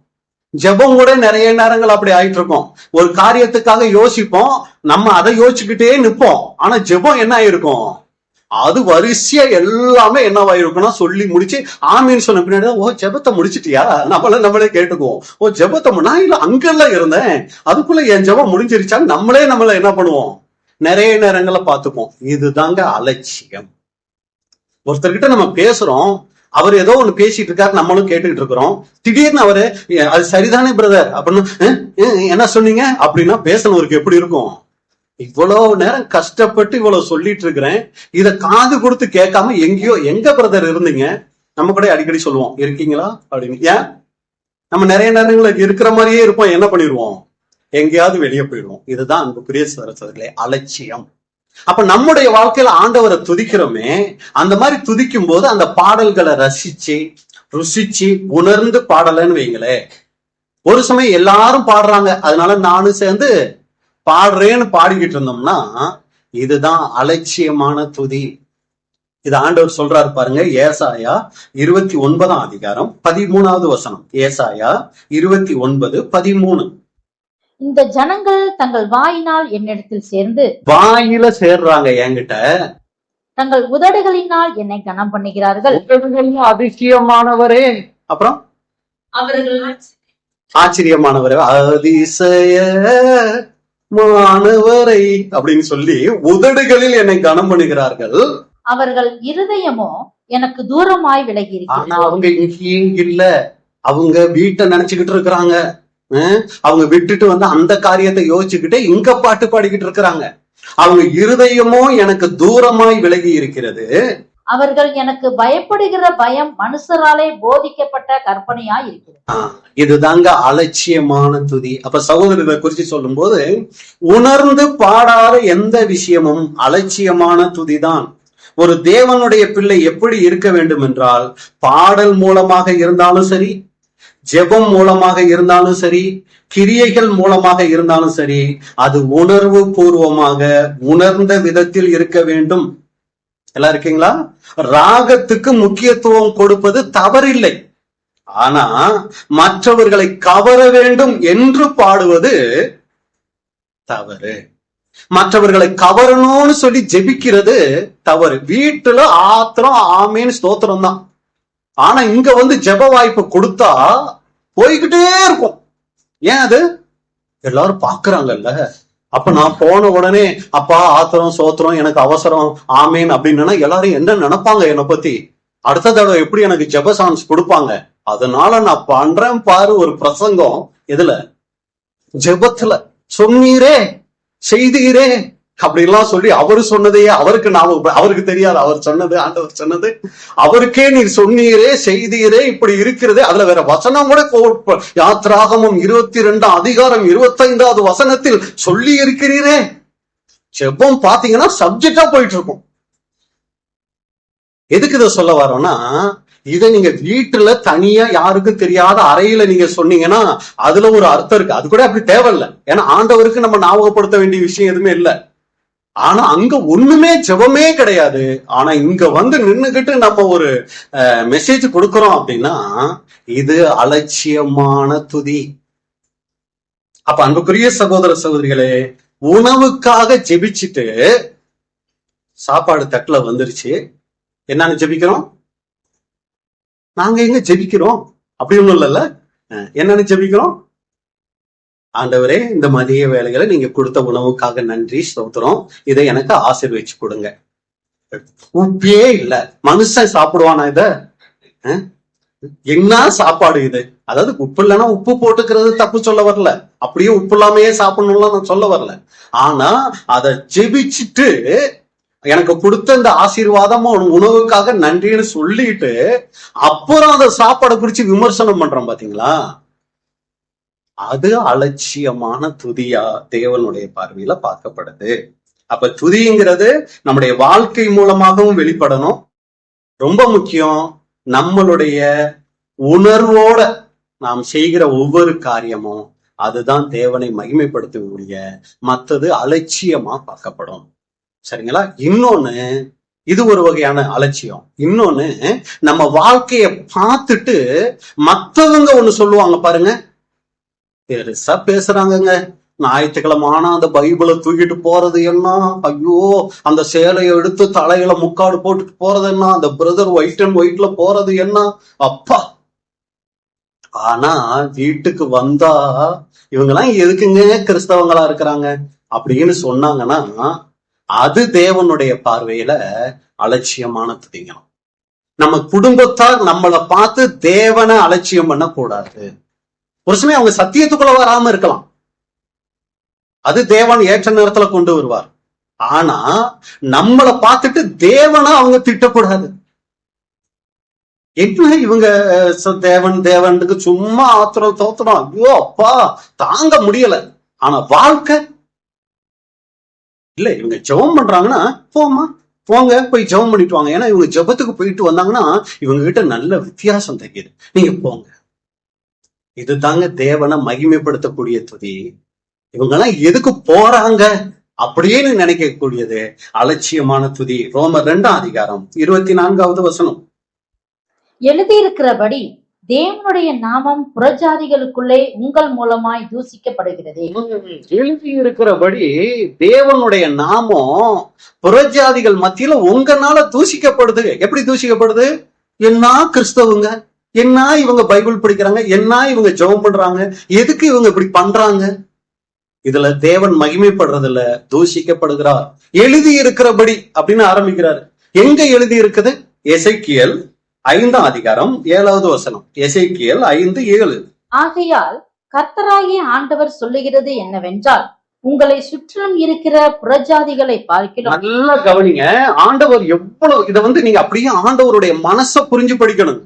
ஜெபம் கூட நிறைய நேரங்கள் அப்படி ஆயிட்டு இருக்கும். ஒரு காரியத்துக்காக யோசிப்போம், நம்ம அதை யோசிச்சுக்கிட்டே நிப்போம், ஆனா ஜெபம் என்ன ஆயிருக்கும், அது வரிசையா எல்லாமே என்னவாயிருக்கும்னா சொல்லி முடிச்சு ஆமீன்னு சொன்ன பின்னாடி, ஓ ஜெபத்தை முடிச்சிட்டியா, நம்மளே கேட்டுக்குவோம், ஓ ஜெபத்தை நான் இல்ல அங்கெல்லாம் இருந்தேன், அதுக்குள்ள என் ஜெபம் முடிஞ்சிருச்சான்னு நம்மளே என்ன பண்ணுவோம், நிறைய நேரங்களை பார்த்துப்போம். இதுதாங்க அலட்சியம். ஒருத்தர்கிட்ட நம்ம பேசுறோம், அவர் ஏதோ ஒண்ணு பேசிட்டு இருக்காரு, நம்மளும் கேட்டுக்கிட்டு இருக்கிறோம். திடீர்னு அவரு அது சரிதானே பிரதர் அப்படின்னு என்ன சொன்னீங்க அப்படின்னா பேசணுவருக்கு எப்படி இருக்கும், இவ்வளவு நேரம் கஷ்டப்பட்டு இவ்வளவு சொல்லிட்டு இருக்கிறேன், இத காது கொடுத்து கேட்காம எங்கேயோ, எங்க பிரதர் இருந்தீங்க, நம்ம கூட அடிக்கடி சொல்லுவோம் இருக்கீங்களா அப்படின்னு. ஏன் நம்ம நிறைய நேரங்களுக்கு இருக்கிற மாதிரியே இருப்போம், என்ன பண்ணிடுவோம், எங்கேயாவது வெளியே போயிடுவோம். இதுதான் அன்புக்குரிய சகோதரர்களே அலட்சியம். அப்ப நம்முடைய வாழ்க்கையில ஆண்டவரை துதிக்கிறோமே, அந்த மாதிரி துதிக்கும் போது அந்த பாடல்களை ரசிச்சு ருசிச்சு உணர்ந்து பாடலன்னு வைங்களே. ஒரு சமயம் எல்லாரும் பாடுறாங்க, அதனால நானும் சேர்ந்து பாடுறேன்னு பாடிக்கிட்டு இருந்தோம்னா இதுதான் அலட்சியமான துதி. இது ஆண்டவர் சொல்றாரு பாருங்க, ஏசாயா 29 அதிகாரம் 13வது வசனம். ஏசாயா 29:13. இந்த ஜனங்கள் தங்கள் வாயினால் என்னிடத்தில் சேர்ந்து, வாயில சேர்றாங்க என்கிட்ட, தங்கள் உதடுகளினால் என்னை கனம் பண்ணுகிறார்கள். அதிசயமானவரே, அப்புறம் அவர்கள் ஆச்சரியமானவரே, அதிசயமானவரை அப்படின்னு சொல்லி உதடுகளில் என்னை கனம் பண்ணுகிறார்கள். அவர்கள் இருதயமோ எனக்கு தூரமாய் விலகி ஆனா இருக்கிறது. அவங்க இங்கேயும் இல்ல, அவங்க வீட்டை நினைச்சுக்கிட்டு இருக்கிறாங்க. அவங்க விட்டுட்டு வந்து அந்த காரியத்தை யோசிச்சுக்கிட்டு இங்க பாட்டு பாடிக்கிட்டு இருக்கிறாங்க. அவங்க இருதயமோ எனக்கு தூரமாய் விலகி இருக்கிறது. அவர்கள் எனக்கு பயப்படுகிற பயம் மனுஷராலே போதிக்கப்பட்ட கற்பனையா இருக்கிறது. இதுதாங்க அலட்சியமான துதி. அப்ப சகோதரரை குறிச்சு சொல்லும் போது, உணர்ந்து பாடாத எந்த விஷயமும் அலட்சியமான துதிதான். ஒரு தேவனுடைய பிள்ளை எப்படி இருக்க வேண்டும் என்றால், பாடல் மூலமாக இருந்தாலும் சரி, ஜெபம் மூலமாக இருந்தாலும் சரி, கிரியைகள் மூலமாக இருந்தாலும் சரி, அது உணர்வு பூர்வமாக உணர்ந்த விதத்தில் இருக்க வேண்டும். எல்லாம் இருக்கீங்களா? ராகத்துக்கு முக்கியத்துவம் கொடுப்பது தவறில்லை. ஆனா மற்றவர்களை கவர வேண்டும் என்று பாடுவது தவறு. மற்றவர்களை கவரணும்னு சொல்லி ஜெபிக்கிறது தவறு. வீட்டுல ஆத்திரம் ஆமேன்னு ஸ்தோத்திரம் தான். ஆனா இங்க வந்து ஜெப வாய்ப்பு கொடுத்தா போய்கிட்டே இருக்கும். ஏன்? அது எல்லாரும் பாக்குறாங்கல்ல. அப்ப நான் போன உடனே அப்பா ஆத்திரம் சோத்திரம் எனக்கு அவசரம் ஆமேன் அப்படின்னா எல்லாரும் என்ன நினைப்பாங்க என்னை பத்தி? அடுத்த தடவை எப்படி எனக்கு ஜெப சான்ஸ் கொடுப்பாங்க? அதனால நான் பண்றேன் பாரு ஒரு பிரசங்கம். எதுல? ஜெபத்துல. சொன்னீரே செய்தீரே அப்படிலாம் சொல்லி அவரு சொன்னதையே அவருக்கு அவருக்கு தெரியாது. அவர் சொன்னது, ஆண்டவர் சொன்னது, அவருக்கே நீர் சொன்னீரே செய்தீரே இப்படி இருக்கிறது. அதுல வேற வசனம் கூட யாத்ராகமம் 22 அதிகாரம் 25வது வசனத்தில் சொல்லி இருக்கிறீரே. ஜெபம் பாத்தீங்கன்னா சப்ஜெக்டா போயிட்டு இருக்கும். எதுக்கு இதை சொல்ல வரோம்னா, இதை நீங்க வீட்டுல தனியா யாருக்கும் தெரியாத அறையில நீங்க சொன்னீங்கன்னா அதுல ஒரு அர்த்தம் இருக்கு. அது கூட அப்படி தேவையில்லை. ஏன்னா ஆண்டவருக்கு நம்ம ஞாபகப்படுத்த வேண்டிய விஷயம் எதுவுமே இல்லை. ஆனா அங்க ஒண்ணுமே ஜெபமே கிடையாது. ஆனா இங்க வந்து நின்னுகிட்டு நம்ம ஒரு மெசேஜ் கொடுக்கறோம் அப்படின்னா இது அலட்சியமான துதி. அப்ப அன்புக்குரிய சகோதர சகோதரிகளே, உணவுக்காக ஜெபிச்சுட்டு சாப்பாடு தட்டுல வந்துருச்சு, என்னன்னு ஜெபிக்கிறோம்? நாங்க எங்க ஜெபிக்கிறோம்? அப்படி ஒண்ணும் இல்லைல்ல. என்னன்னு ஜெபிக்கிறோம்? ஆண்டவரே, இந்த மதிய வேலைகளை நீங்க கொடுத்த உணவுக்காக நன்றி ஸ்தோத்திரம், இதை எனக்கு ஆசீர்வதிச்சு கொடுங்க. உப்பே இல்ல, மனுஷன் சாப்பிடுவானா இத? என்ன சாப்பாடு இது? அதாவது உப்பு இல்லைன்னா உப்பு போட்டுக்கிறது தப்பு சொல்ல வரல, அப்படியே உப்பு இல்லாமையே சாப்பிடணும்லாம் நான் சொல்ல வரல. ஆனா அதை ஜெபிச்சுட்டு எனக்கு கொடுத்த இந்த ஆசீர்வாதமா உணவுக்காக நன்றின்னு சொல்லிட்டு அப்புறம் அந்த சாப்பாடை குறிச்சு விமர்சனம் பண்றோம் பாத்தீங்களா? அது அலட்சியமான துதியா தேவனுடைய பார்வையில பார்க்கப்படுது. அப்ப துதிங்கிறது நம்முடைய வாழ்க்கை மூலமாகவும் வெளிப்படணும். ரொம்ப முக்கியம், நம்மளுடைய உணர்வோட நாம் செய்கிற ஒவ்வொரு காரியமும் அதுதான் தேவனை மகிமைப்படுத்தக்கூடிய, மற்றது அலட்சியமா பார்க்கப்படும். சரிங்களா? இன்னொன்னு, இது ஒரு வகையான அலட்சியம். இன்னொன்னு, நம்ம வாழ்க்கைய பார்த்துட்டு மத்தவங்க ஒண்ணு சொல்லுவாங்க பாருங்க, பெருசா பேசுறாங்கங்க. ஞாயிற்றுக்கிழமை ஆனா அந்த பைபிளை தூக்கிட்டு போறது என்ன, ஐயோ அந்த சேலையை எடுத்து தலையில முக்காடு போட்டுட்டு போறது என்ன, அந்த பிரதர் ஒயிட் அண்ட் ஒயிட்ல போறது என்ன, அப்பா. ஆனா வீட்டுக்கு வந்தா இவங்கெல்லாம் எதுக்குங்க கிறிஸ்தவங்களா இருக்கிறாங்க அப்படின்னு சொன்னாங்கன்னா அது தேவனுடைய பார்வையில அலட்சியமான துதிங்கணும். நம்ம குடும்பத்தார் நம்மளை பார்த்து தேவனை அலட்சியம் பண்ண கூடாது. ஒரு சமயம் அவங்க சத்தியத்துக்குள்ள வராம இருக்கலாம், அது தேவன் ஏற்ற நேரத்துல கொண்டு வருவார். ஆனா நம்மளை பார்த்துட்டு தேவனை அவங்க திட்டக்கூடாது. என்ன இவங்க தேவனுக்கு சும்மா ஆத்திரம் தோத்திரம், ஐயோ அப்பா தாங்க முடியல. ஆனா வாழ்க்கை இல்ல, இவங்க ஜெபம் பண்றாங்கன்னா போமா போங்க போய் ஜெபம் பண்ணிட்டு வாங்க. ஏன்னா இவங்க ஜெபத்துக்கு போயிட்டு வந்தாங்கன்னா இவங்க கிட்ட நல்ல வித்தியாசம் தெரியுது, நீங்க போங்க. இதுதாங்க தேவனை மகிமைப்படுத்தக்கூடிய துதி. இவங்க எல்லாம் எதுக்கு போறாங்க அப்படின்னு நினைக்கக்கூடியது அலட்சியமான துதி. ரோமர் 2:24 எழுதியிருக்கிறபடி தேவனுடைய நாமம் புறஜாதிகளுக்குள்ளே உங்கள் மூலமாய் தூசிக்கப்படுகிறது. எழுதி இருக்கிறபடி தேவனுடைய நாமம் புறஜாதிகள் மத்தியில உங்கனால தூசிக்கப்படுது. எப்படி தூசிக்கப்படுது? என்ன கிறிஸ்தவங்க, என்ன இவங்க பைபிள் படிக்கிறாங்க, என்ன இவங்க ஜெபம் பண்றாங்க, எதுக்கு இவங்க இப்படி பண்றாங்க? இதுல தேவன் மகிமைப்படுறதுல தூஷிக்கப்படுகிறார். எழுதி இருக்கிறபடி அப்படின்னு ஆரம்பிக்கிறாரு. எங்க எழுதி இருக்குது? எசேக்கியேல் 5:7. எசேக்கியேல் 5:7. ஆகையால் கர்த்தராகிய ஆண்டவர் சொல்லுகிறது என்னவென்றால், உங்களை சுற்றிலும் இருக்கிற புறஜாதிகளை பார்க்கிறோம். நல்லா கவனிங்க, ஆண்டவர் எவ்வளவு இதை நீங்க அப்படியே ஆண்டவருடைய மனசை புரிஞ்சு படிக்கணும்,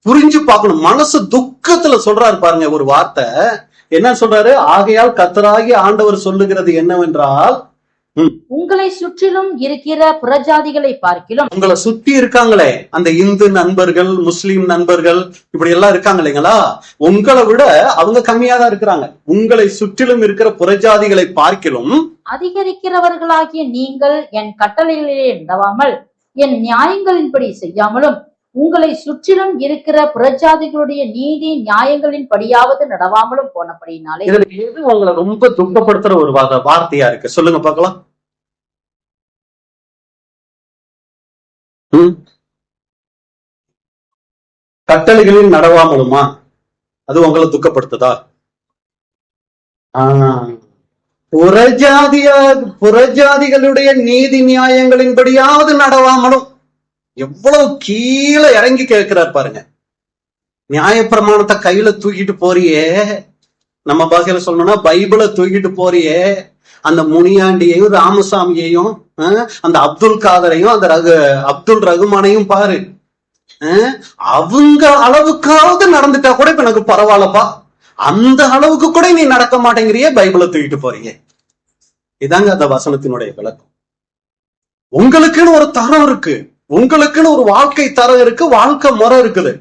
புரிஞ்சு பார்க்கணும். மனசு துக்கத்துல சொல்றாரு பாருங்க ஒரு வார்த்தை. என்ன சொல்றாரு? ஆகையால் கர்த்தராகிய ஆண்டவர் சொல்லுகிறது என்னவென்றால், உங்களை சுற்றிலும் இருக்கிற புறஜாதிகளை பார்க்கிறோம். உங்களை சுத்தி இருக்காங்களே அந்த இந்து நண்பர்கள், முஸ்லிம் நண்பர்கள், இப்படி எல்லாம் இருக்காங்க இல்லைங்களா, உங்களை விட அவங்க கம்மியா தான் இருக்கிறாங்க. உங்களை சுற்றிலும் இருக்கிற புறஜாதிகளை பார்க்கிலும் அதிகரிக்கிறவர்களாகிய நீங்கள் என் கட்டளைகளிலே நடவாமல் என் நியாயங்களின்படி செய்யாமலும் உங்களை சுற்றிலும் இருக்கிற புறஜாதிகளுடைய நீதி நியாயங்களின் படியாவது நடவாமலும் போனபடினாலே. இதுல எது உங்களை ரொம்ப துக்கப்படுத்துற ஒரு வார்த்தையா இருக்கு? சொல்லுங்க பார்க்கலாம். கட்டளைகளில் நடவாமலுமா? அது உங்களை துக்கப்படுத்துதா? புறஜாதிகளுடைய நீதி நியாயங்களின்படியாவது நடவாமலும். எவ்வளவு கீழே இறங்கி கேட்கிறார் பாருங்க. நியாயப்பிரமாணத்தை கையில தூக்கிட்டு போறியே, நம்ம பாஷையில சொல்லணும்னா பைபிளை தூக்கிட்டு போறியே, அந்த முனியாண்டியையும் ராமசாமியையும் அந்த அப்துல் காதரையும் அந்த அப்துல் ரகுமானையும் பாரு, அவங்க அளவுக்காவது நடந்துட்டா கூட இப்ப எனக்கு பரவாயில்லப்பா, அந்த அளவுக்கு கூட நீ நடக்க மாட்டேங்கிறியே, பைபிளை தூக்கிட்டு போறீங்க. இதாங்க அந்த வசனத்தினுடைய விளக்கம். உங்களுக்குன்னு ஒரு தரம் இருக்கு, உங்களுக்குன்னு ஒரு வாழ்க்கை தரம் இருக்கு, வாழ்க்கை முறை இருக்குது.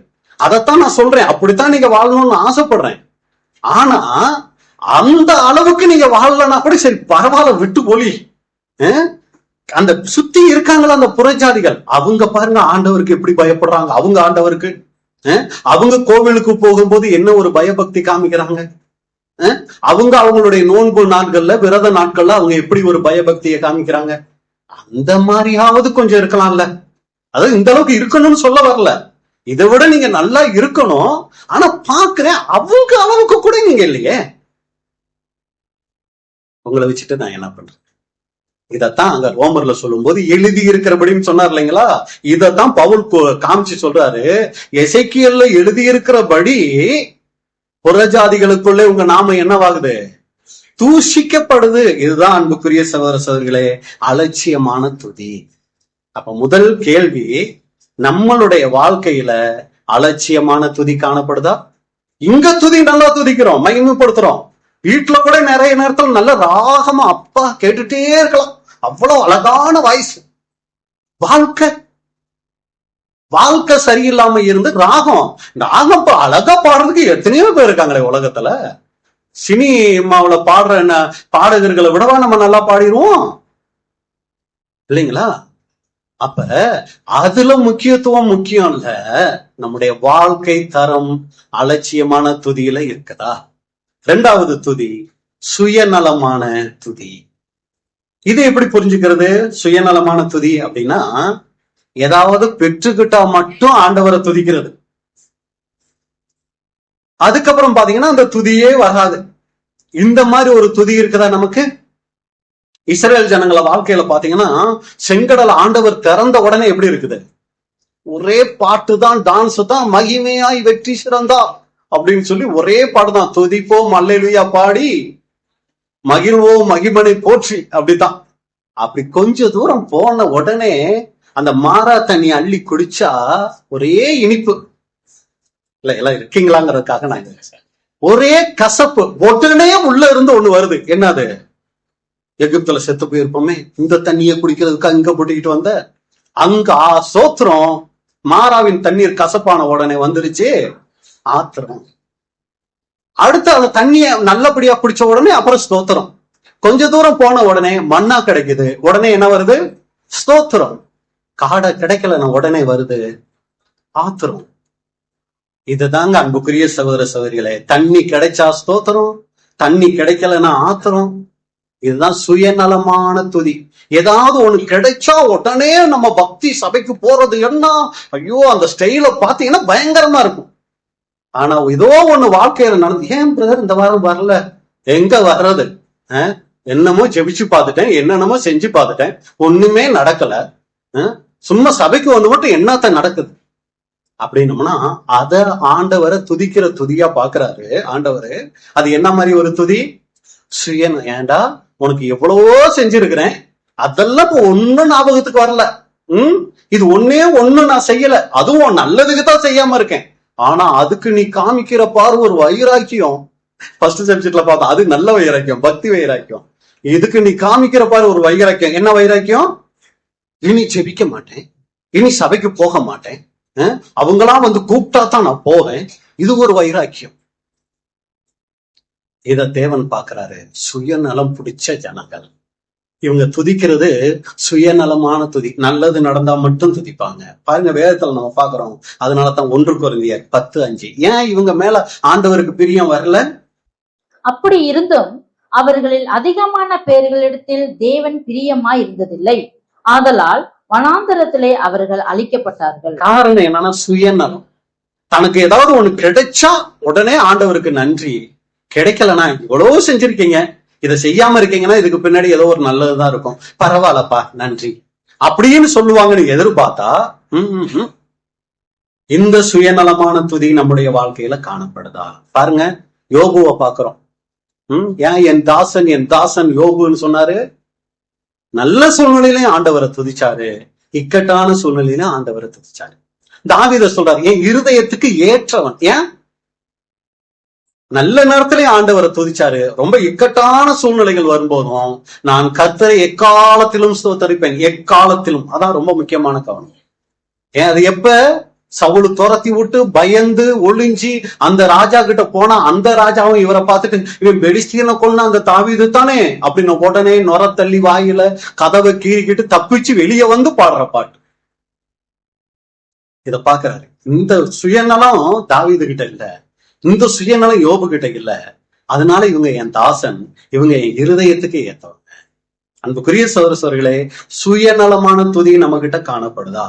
அதைத்தான் நான் சொல்றேன், அப்படித்தான் நீங்க வாழணும்னு ஆசைப்படுறேன். ஆனா அந்த அளவுக்கு நீங்க வாழலன்னா கூட சரி பரவாயில்ல, விட்டு போலி. அந்த சுத்தி இருக்காங்களா அந்த புறஜாதிகள், அவங்க பாருங்க ஆண்டவருக்கு எப்படி பயப்படுறாங்க. அவங்க ஆண்டவருக்கு அவங்க கோவிலுக்கு போகும்போது என்ன ஒரு பயபக்தி காமிக்கிறாங்க. அவங்க அவங்களுடைய நோன்பு நாட்கள்ல, விரத நாட்கள்ல அவங்க எப்படி ஒரு பயபக்தியை காமிக்கிறாங்க. அந்த மாதிரியாவது கொஞ்சம் இருக்கலாம்ல. அதாவது இந்த அளவுக்கு இருக்கணும்னு சொல்ல வரல, இதை விட நீங்க நல்லா இருக்கணும். ஆனா பாக்குறேன் அவங்க அளவுக்கு கூட நீங்க இல்லையே. உங்களை வச்சுட்டு நான் என்ன பண்றேன்? இதத்தான் அங்க ரோமர்ல சொல்லும் போது எழுதி இருக்கிறபடின்னு சொன்னார் இல்லைங்களா, இதத்தான் பவுல் காமிச்சு சொல்றாரு. எசேக்கியேல்ல எழுதி இருக்கிறபடி புறஜாதிகளுக்குள்ளே உங்க நாம என்னவாகுது? தூஷிக்கப்படுது. இதுதான் அன்புக்குரிய சகோதர சகோதரிகளே அலட்சியமான துதி. அப்ப முதல் கேள்வி, நம்மளுடைய வாழ்க்கையில அலட்சியமான துதி காணப்படுதா? இங்க துதி நல்லா துதிக்கிறோம், மகிமைப்படுத்துறோம். வீட்டுல கூட நிறைய நேரத்துல நல்ல ராகமா அப்பா கேட்டுட்டே இருக்கலாம், அவ்வளவு அழகான வாய்ஸ். வாழ்க்கை சரியில்லாம இருந்து ராகம் அழகா பாடுறதுக்கு எத்தனையோ பேர் இருக்காங்களே உலகத்துல. சினிமாவுல பாடுற பாடகர்களை விடவா நம்ம நல்லா பாடிடுவோம் இல்லைங்களா? அப்ப அதுல முக்கியத்துவம் முக்கியம் இல்ல, நம்முடைய வாழ்க்கை தரம் அலட்சியமான துதியில இருக்குதா? இரண்டாவது துதி சுயநலமான துதி. இது எப்படி புரிஞ்சுக்கிறது? சுயநலமான துதி அப்படின்னா ஏதாவது பெற்றுக்கிட்டா மட்டும் ஆண்டவரை துதிக்கிறது. அதுக்கப்புறம் பாத்தீங்கன்னா அந்த துதியே வராது. இந்த மாதிரி ஒரு துதி இருக்குதா நமக்கு? இஸ்ரேல் ஜனங்கள வாழ்க்கையில பாத்தீங்கன்னா செங்கடல் ஆண்டவர் திறந்த உடனே எப்படி இருக்குது? ஒரே பாட்டு தான், டான்ஸ் தான், மகிமையாய் வெற்றி சிறந்தா அப்படின்னு சொல்லி ஒரே பாட்டுதான். துதிப்போம் அல்லேலூயா பாடி மகிழ்வோம் மகிமனை போற்றி. அப்படித்தான். அப்படி கொஞ்ச தூரம் போன உடனே அந்த மாறா தண்ணி அள்ளி குடிச்சா ஒரே இனிப்பு. இல்ல எல்லாம் இருக்கீங்களாங்கிறதுக்காக நான் ஒரே கசப்பு. உடனே உள்ள இருந்து ஒண்ணு வருது. என்னது? எகிப்துல செத்து போயிருப்போமே, இந்த தண்ணியை குடிக்கிறதுக்கு அங்க போட்டுக்கிட்டு வந்த அங்க சோத்திரம். மாறாவின் தண்ணீர் கசப்பான உடனே வந்துருச்சு ஆத்திரம். அடுத்து அந்த தண்ணிய நல்லபடியா குடிச்ச உடனே அப்புறம் ஸ்தோத்திரம். கொஞ்ச தூரம் போன உடனே மண்ணா கிடைக்குது, உடனே என்ன வருது? ஸ்தோத்திரம். காடை கிடைக்கலன்னா உடனே வருது ஆத்திரம். இதுதாங்க அன்புக்குரிய சகோதர சகோதரிகளே, தண்ணி கிடைச்சா ஸ்தோத்திரம், தண்ணி கிடைக்கலன்னா ஆத்திரம். இதுதான் சுயநலமான துதி. ஏதாவது ஒண்ணு கிடைச்சா உடனே நம்ம பக்தி சபைக்கு போறது என்ன, ஐயோ அந்த ஸ்டைல பாத்தீங்கன்னா பயங்கரமா இருக்கும். ஆனா ஏதோ ஒண்ணு வாழ்க்கையில நடந்து, ஏன் பிரதர் இந்த வாரம் வரல? எங்க வர்றது? என்னமோ ஜெபிச்சு பார்த்துட்டேன், என்னென்னமோ செஞ்சு பார்த்துட்டேன், ஒண்ணுமே நடக்கல. சும்மா சபைக்கு ஒண்ணு மட்டும் என்னத்த நடக்குது அப்படின்னோம்னா அத ஆண்டவரை துதிக்கிற துதியா பாக்குறாரு ஆண்டவரு. அது என்ன மாதிரி ஒரு துதி? ஏண்டா உனக்கு எவ்வளவோ செஞ்சிருக்கிறேன், அதெல்லாம் இப்ப ஒன்னும் ஞாபகத்துக்கு வரல. இது ஒன்னே ஒண்ணு நான் செய்யல, அதுவும் நல்லதுக்கு தான் செய்யாம இருக்கேன். ஆனா அதுக்கு நீ காமிக்கிற பாரு ஒரு வைராக்கியம். ஃபர்ஸ்ட் சப்ஜெக்ட்ல பார்த்தா அது நல்ல வைராக்கியம், பக்தி வைராக்கியம். இதுக்கு நீ காமிக்கிற பாரு ஒரு வைராக்கியம். என்ன வைராக்கியம்? இனி ஜெபிக்க மாட்டேன், இனி சபைக்கு போக மாட்டேன், அவங்களாம் வந்து கூப்பிட்டா தான் நான் போவேன். இது ஒரு வைராக்கியம். இத தேவன் பாக்குறாரு. சுயநலம் பிடிச்ச ஜனங்கள் இவங்க துதிக்கிறது சுயநலமான துதி. நல்லது நடந்தா மட்டும் துதிப்பாங்க. பாருங்க வேதத்துல நம்ம பாக்குறோம். அதனாலதான் 1 கொரிந்தியர் 10:5. ஏன் இவங்க மேல ஆண்டவருக்கு பிரியம் வரல? அப்படி இருந்தும் அவர்களில் அதிகமான பேர்களிடத்தில் தேவன் பிரியமாய் இருந்ததில்லை. ஆதலால் வனாந்தரத்திலே அவர்கள் அழிக்கப்பட்டார்கள். காரணம் என்னன்னா சுயநலம். தனக்கு ஏதாவது ஒண்ணு கிடைச்சா உடனே ஆண்டவருக்கு நன்றி, கிடைக்கலன்னா இவ்வளவு செஞ்சிருக்கீங்க, இதை செய்யாம இருக்கீங்கன்னா இதுக்கு பின்னாடி ஏதோ ஒரு நல்லதுதான் இருக்கும், பரவாயில்லப்பா நன்றி அப்படின்னு சொல்லுவாங்கன்னு எதிர்பார்த்தா இந்த சுயநலமான துதி நம்முடைய வாழ்க்கையில காணப்படுதா? பாருங்க யோபுவை பாக்குறோம். ஏன் என் தாசன் யோபுன்னு சொன்னாரு? நல்ல சூழ்நிலையிலும் ஆண்டவரை துதிச்சாரு, இக்கட்டான சூழ்நிலையிலும் ஆண்டவரை துதிச்சாரு. தாவீது சொல்றாரு, என் இருதயத்துக்கு ஏற்றவன். ஏன்? நல்ல நேரத்திலே ஆண்டவரை துதிச்சாரு. ரொம்ப இக்கட்டான சூழ்நிலைகள் வரும்போதும் நான் கர்த்தரை எக்காலத்திலும் ஸ்தோத்தரிப்பேன். எக்காலத்திலும். அதான் ரொம்ப முக்கியமான கவனம். ஏன் அது எப்ப? சவுளு துரத்தி விட்டு பயந்து ஒளிஞ்சி அந்த ராஜா கிட்ட போனா அந்த ராஜாவும் இவரை பார்த்துட்டு இவன் பெலிஸ்தீனை கொண்டு அந்த தாவீது தானே அப்படின்னு உடனே நொர தள்ளி வாயில கதவை கீறிக்கிட்டு தப்பிச்சு வெளியே வந்து பாடுற பாட்டு. இத பாக்குறாரு. இந்த சுயநலம் தாவீது கிட்ட இல்ல, இந்த சுயநலம் யோபு கிட்ட இல்ல. அதனால இவங்க என் தாசன், இவங்க என் இருதயத்துக்கு ஏத்தவங்க. அன்புக்குரிய சகோதர சகோதரிகளே, சுயநலமான துதி நம்ம கிட்ட காணப்படுதா?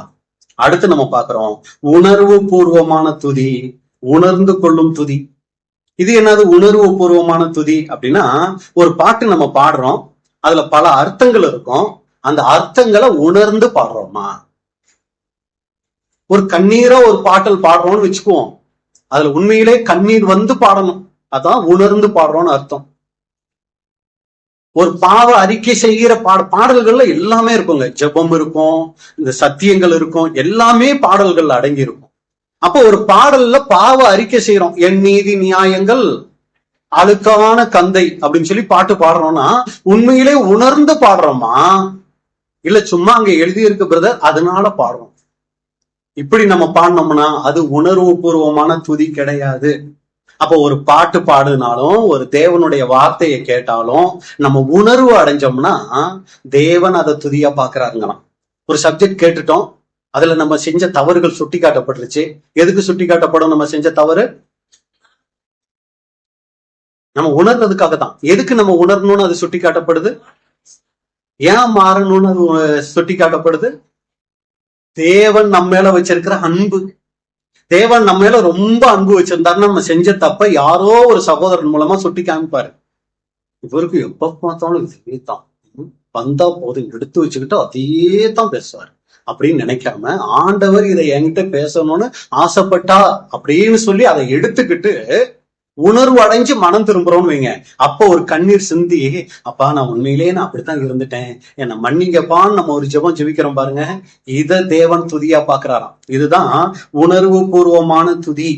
அடுத்து நம்ம பாக்குறோம் உணர்வு பூர்வமான துதி, உணர்ந்து கொள்ளும் துதி. இது என்னது உணர்வு பூர்வமான துதி அப்படின்னா, ஒரு பாட்டு நம்ம பாடுறோம், அதுல பல அர்த்தங்கள் இருக்கும், அந்த அர்த்தங்களை உணர்ந்து பாடுறோமா? ஒரு கண்ணீரா ஒரு பாட்டல் பாடுறோம்னு வச்சுக்குவோம், அதுல உண்மையிலே கண்ணீர் வந்து பாடணும், அதான் உணர்ந்து பாடுறோம்னு அர்த்தம். ஒரு பாவ அறிக்கை செய்கிற பாடல்கள்ல எல்லாமே இருக்குங்க. ஜெபம் இருக்கும், இந்த சத்தியங்கள் இருக்கும், எல்லாமே பாடல்கள்ல அடங்கி இருக்கும். அப்போ ஒரு பாடல்ல பாவ அறிக்கை செய்யறோம், என் நீதி நியாயங்கள் அழுக்கான கந்தை அப்படின்னு சொல்லி பாட்டு பாடுறோம்னா உண்மையிலே உணர்ந்து பாடுறோமா, இல்ல சும்மா அங்க எழுதி இருக்கு பிரதர் அதனால பாடுறோம்? இப்படி நம்ம பாடினோம்னா அது உணர்வு பூர்வமான துதி கிடையாது. அப்போ ஒரு பாட்டு பாடுனாலும் ஒரு தேவனுடைய வார்த்தையை கேட்டாலும் நம்ம உணர்வு அடைஞ்சோம்னா தேவன் அதை துதியா பாக்குறாருங்களாம். ஒரு சப்ஜெக்ட் கேட்டுட்டோம், அதுல நம்ம செஞ்ச தவறுகள் சுட்டி காட்டப்பட்டுருச்சு. எதுக்கு சுட்டி காட்டப்படும்? நம்ம செஞ்ச தவறு நம்ம உணர்றதுக்காக தான். எதுக்கு நம்ம உணரணும்னு அது சுட்டி காட்டப்படுது? ஏன் மாறணும்னு அது சுட்டி காட்டப்படுது? தேவன் நம்ம மேல வச்சிருக்கிற அன்பு. தேவன் நம்ம மேல ரொம்ப அன்பு வச்சிருந்தாருன்னா நம்ம செஞ்ச தப்ப யாரோ ஒரு சகோதரன் மூலமா சுட்டி காமிப்பாரு. இவருக்கு எப்ப பார்த்தாலும் இதே தான், வந்தா போதும் எடுத்து வச்சுக்கிட்டு அதே தான் பேசுவாரு அப்படின்னு நினைக்காம ஆண்டவர் இதை என்கிட்ட பேசணும்னு ஆசைப்பட்டா அப்படின்னு சொல்லி அதை எடுத்துக்கிட்டு உணர்வு அடைஞ்சு மனம் திரும்புறோம்னு வைங்க. அப்போ ஒரு கண்ணீர் சிந்தி, அப்பா நான் உண்மையிலேயே நான் அப்படித்தான் இருந்துட்டேன், என்னை மன்னிங்கப்பான்னு நம்ம ஒரு ஜெபம் ஜெபிக்கிறோம் பாருங்க. இத தேவன் துதியா பாக்குறாராம். இதுதான் உணர்வு பூர்வமான துதி.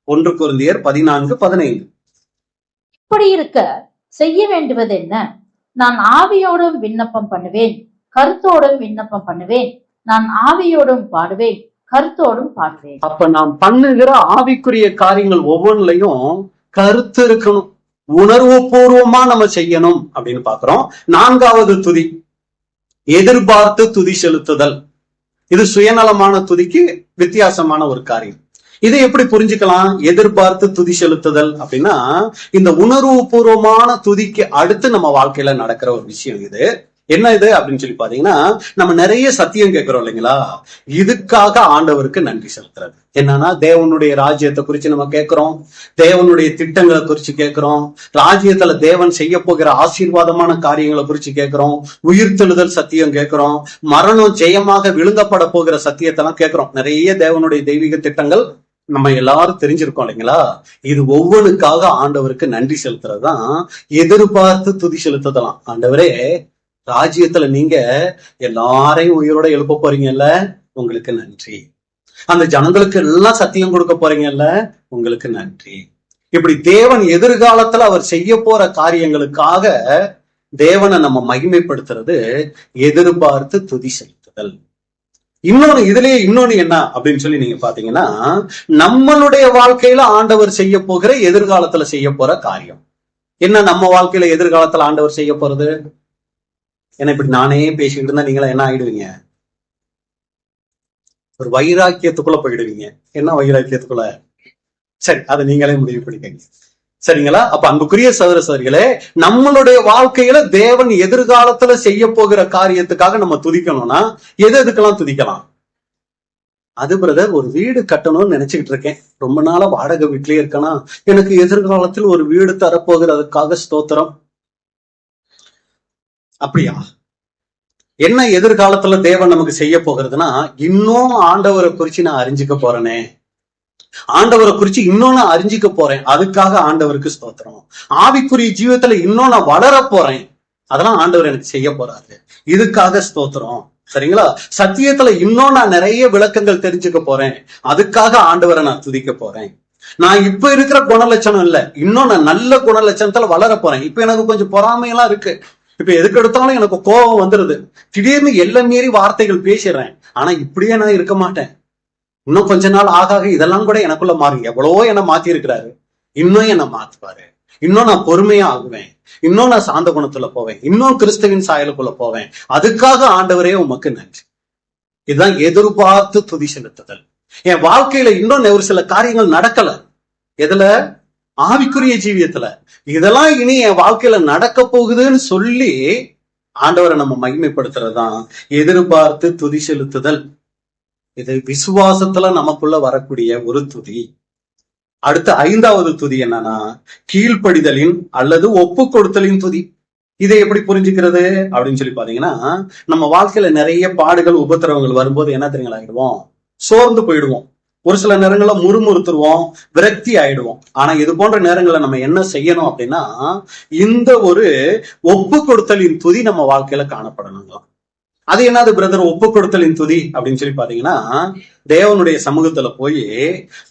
1 கொரிந்தியர் 14:15. இப்படி இருக்க செய்ய வேண்டுவது என்ன? நான் ஆவியோடும் விண்ணப்பம் பண்ணுவேன், கருத்தோடும் விண்ணப்பம் பண்ணுவேன், நான் ஆவியோடும் பாடுவேன், கருத்தோடும் பாடுவேன். அப்ப நாம் பண்ணுகிற ஆவிக்குரிய காரியங்கள் ஒவ்வொன்றிலையும் கருத்து இருக்கணும், உணர்வு பூர்வமா நம்ம செய்யணும் அப்படின்னு பாக்குறோம். 4வது துதி எதிர்பார்த்து துதி செலுத்துதல். இது சுயநலமான துதிக்கு வித்தியாசமான ஒரு காரியம். இதை எப்படி புரிஞ்சுக்கலாம்? எதிர்பார்த்து துதி செலுத்துதல் அப்படின்னா இந்த உணர்வு பூர்வமான துதிக்கு அடுத்து நம்ம வாழ்க்கையில நடக்கிற ஒரு விஷயம். இது என்ன இது அப்படின்னு சொல்லி பாத்தீங்கன்னா, நம்ம நிறைய சத்தியம் கேட்கிறோம் இல்லைங்களா, இதுக்காக ஆண்டவருக்கு நன்றி செலுத்துறது. என்னன்னா, தேவனுடைய ராஜ்யத்தை குறிச்சு நம்ம கேட்கிறோம், தேவனுடைய திட்டங்களை குறிச்சு கேட்கிறோம், ராஜ்யத்துல தேவன் செய்ய போகிற ஆசீர்வாதமான காரியங்களை குறிச்சு கேட்கிறோம், உயிர்த்தெழுதல் சத்தியம் கேட்கிறோம், மரணம் ஜெயமாக விழுங்கப்பட போகிற சத்தியத்தெல்லாம் கேட்கிறோம். நிறைய தேவனுடைய தெய்வீக திட்டங்கள் நம்ம எல்லாரும் தெரிஞ்சிருக்கோம் இல்லைங்களா. இது ஒவ்வொன்றுக்காக ஆண்டவருக்கு நன்றி செலுத்துறது தான் எதிர்பார்த்து துதி செலுத்துதலாம். ஆண்டவரே, ராஜ்யத்துல நீங்க எல்லாரையும் உயிரோட எழுப்ப போறீங்கல்ல, உங்களுக்கு நன்றி. அந்த ஜனங்களுக்கு எல்லாம் சத்தியம் கொடுக்க போறீங்கல்ல, உங்களுக்கு நன்றி. இப்படி தேவன் எதிர்காலத்துல அவர் செய்ய போற காரியங்களுக்காக தேவனை நம்ம மகிமைப்படுத்துறது எதிர்பார்த்து துதி செலுத்துதல். இன்னொன்னு என்ன அப்படின்னு சொல்லி நீங்க பாத்தீங்கன்னா, நம்மளுடைய வாழ்க்கையில ஆண்டவர் செய்ய போகிற எதிர்காலத்துல செய்ய போற காரியம் என்ன? நம்ம வாழ்க்கையில எதிர்காலத்துல ஆண்டவர் செய்ய போறது ஏன்னா இப்படி நானே பேசிக்கிட்டு இருந்தா நீங்களா என்ன ஆயிடுவீங்க? ஒரு வைராக்கியத்துக்குள்ள போயிடுவீங்க. என்ன வைராக்கியத்துக்குள்ள? சரி, அதை நீங்களே முடிவு பண்ணிக்கங்க. சரிங்களா? அப்ப அன்புக்குரிய சகோதர சகோதரிகளே, நம்மளுடைய வாழ்க்கையில தேவன் எதிர்காலத்துல செய்ய போகிற காரியத்துக்காக நம்ம துதிக்கணும்னா எதுக்கெல்லாம் துதிக்கலாம்? அது பிரதர், ஒரு வீடு கட்டணும்னு நினைச்சுக்கிட்டு இருக்கேன், ரொம்ப நாளா வாடகை வீட்லயே இருக்கனா, எனக்கு எதிர்காலத்தில் ஒரு வீடு தரப்போகிறதுக்காக ஸ்தோத்திரம். அப்படியா? என்ன எதிர்காலத்துல தேவன் நமக்கு செய்ய போகிறதுனா, இன்னும் ஆண்டவரை குறிச்சு நான் அறிஞ்சுக்க போறேனே, ஆண்டவரை குறிச்சு இன்னும் நான் அறிஞ்சிக்க போறேன், அதுக்காக ஆண்டவருக்கு ஸ்தோத்திரம். ஆவிக்குரிய ஜீவத்துல இன்னும் நான் வளர போறேன், அதெல்லாம் ஆண்டவர் எனக்கு செய்ய போறாரு, இதுக்காக ஸ்தோத்திரம். சரிங்களா? சத்தியத்துல இன்னும் நான் நிறைய விளக்கங்கள் தெரிஞ்சுக்க போறேன், அதுக்காக ஆண்டவரை நான் துதிக்க போறேன். நான் இப்ப இருக்கிற குணலட்சணம் இல்ல, இன்னும் நான் நல்ல குணலட்சணத்துல வளர போறேன். இப்ப எனக்கு கொஞ்சம் பொறாமையெல்லாம் இருக்கு, இப்ப எதுக்கு எடுத்தாலும் எனக்கு கோபம் வந்துருது, திடீர்னு எல்லை மீறி வார்த்தைகள் பேசிடுறேன். ஆனா இப்படியே நான் இருக்க மாட்டேன். இன்னும் கொஞ்ச நாள் ஆக இதெல்லாம் கூட எனக்குள்ள மாறுங்க. எவ்வளவோ என்ன மாத்தி இருக்கிறாரு, இன்னும் என்ன மாத்துவாரு. இன்னும் நான் பொறுமையா ஆகுவேன், இன்னும் நான் சாந்த குணத்துல போவேன், இன்னும் கிறிஸ்துவின் சாயலுக்குள்ள போவேன். அதுக்காக ஆண்டவரே உமக்கு நன்றி. இதுதான் எதிர்பார்த்து துதி செலுத்துதல். என் வாழ்க்கையில இன்னும் ஒரு சில காரியங்கள் நடக்கல, எதுல? ஆவிக்குரிய ஜீவியத்துல. இதெல்லாம் இனி என் வாழ்க்கையில நடக்க போகுதுன்னு சொல்லி ஆண்டவரை நம்ம மகிமைப்படுத்துறதுதான் எதிர்பார்த்து துதி செலுத்துதல். இது விசுவாசத்துல நமக்குள்ள வரக்கூடிய ஒரு துதி. அடுத்த 5வது துதி என்னன்னா, கீழ்ப்படிதலின் அல்லது ஒப்பு கொடுத்தலின் துதி. இதை எப்படி புரிஞ்சுக்கிறது அப்படின்னு சொல்லி பாத்தீங்கன்னா, நம்ம வாழ்க்கையில நிறைய பாடுகள் உபத்திரவங்கள் வரும்போது என்ன தெரியுங்களா ஆயிடுவோம்? சோர்ந்து போயிடுவோம். ஒரு சில நேரங்கள்ல முறுமுறுத்துருவோம், விரக்தி ஆயிடுவோம். ஆனா இது போன்ற நேரங்கள்ல நம்ம என்ன செய்யணும் அப்படின்னா, இந்த ஒரு ஒப்பு கொடுத்தலின் துதி நம்ம வாழ்க்கையில காணப்படணுங்களாம். அது என்னது பிரதர் ஒப்பு கொடுத்தலின் துதி அப்படின்னு சொல்லி பாத்தீங்கன்னா, தேவனுடைய சமூகத்துல போய்,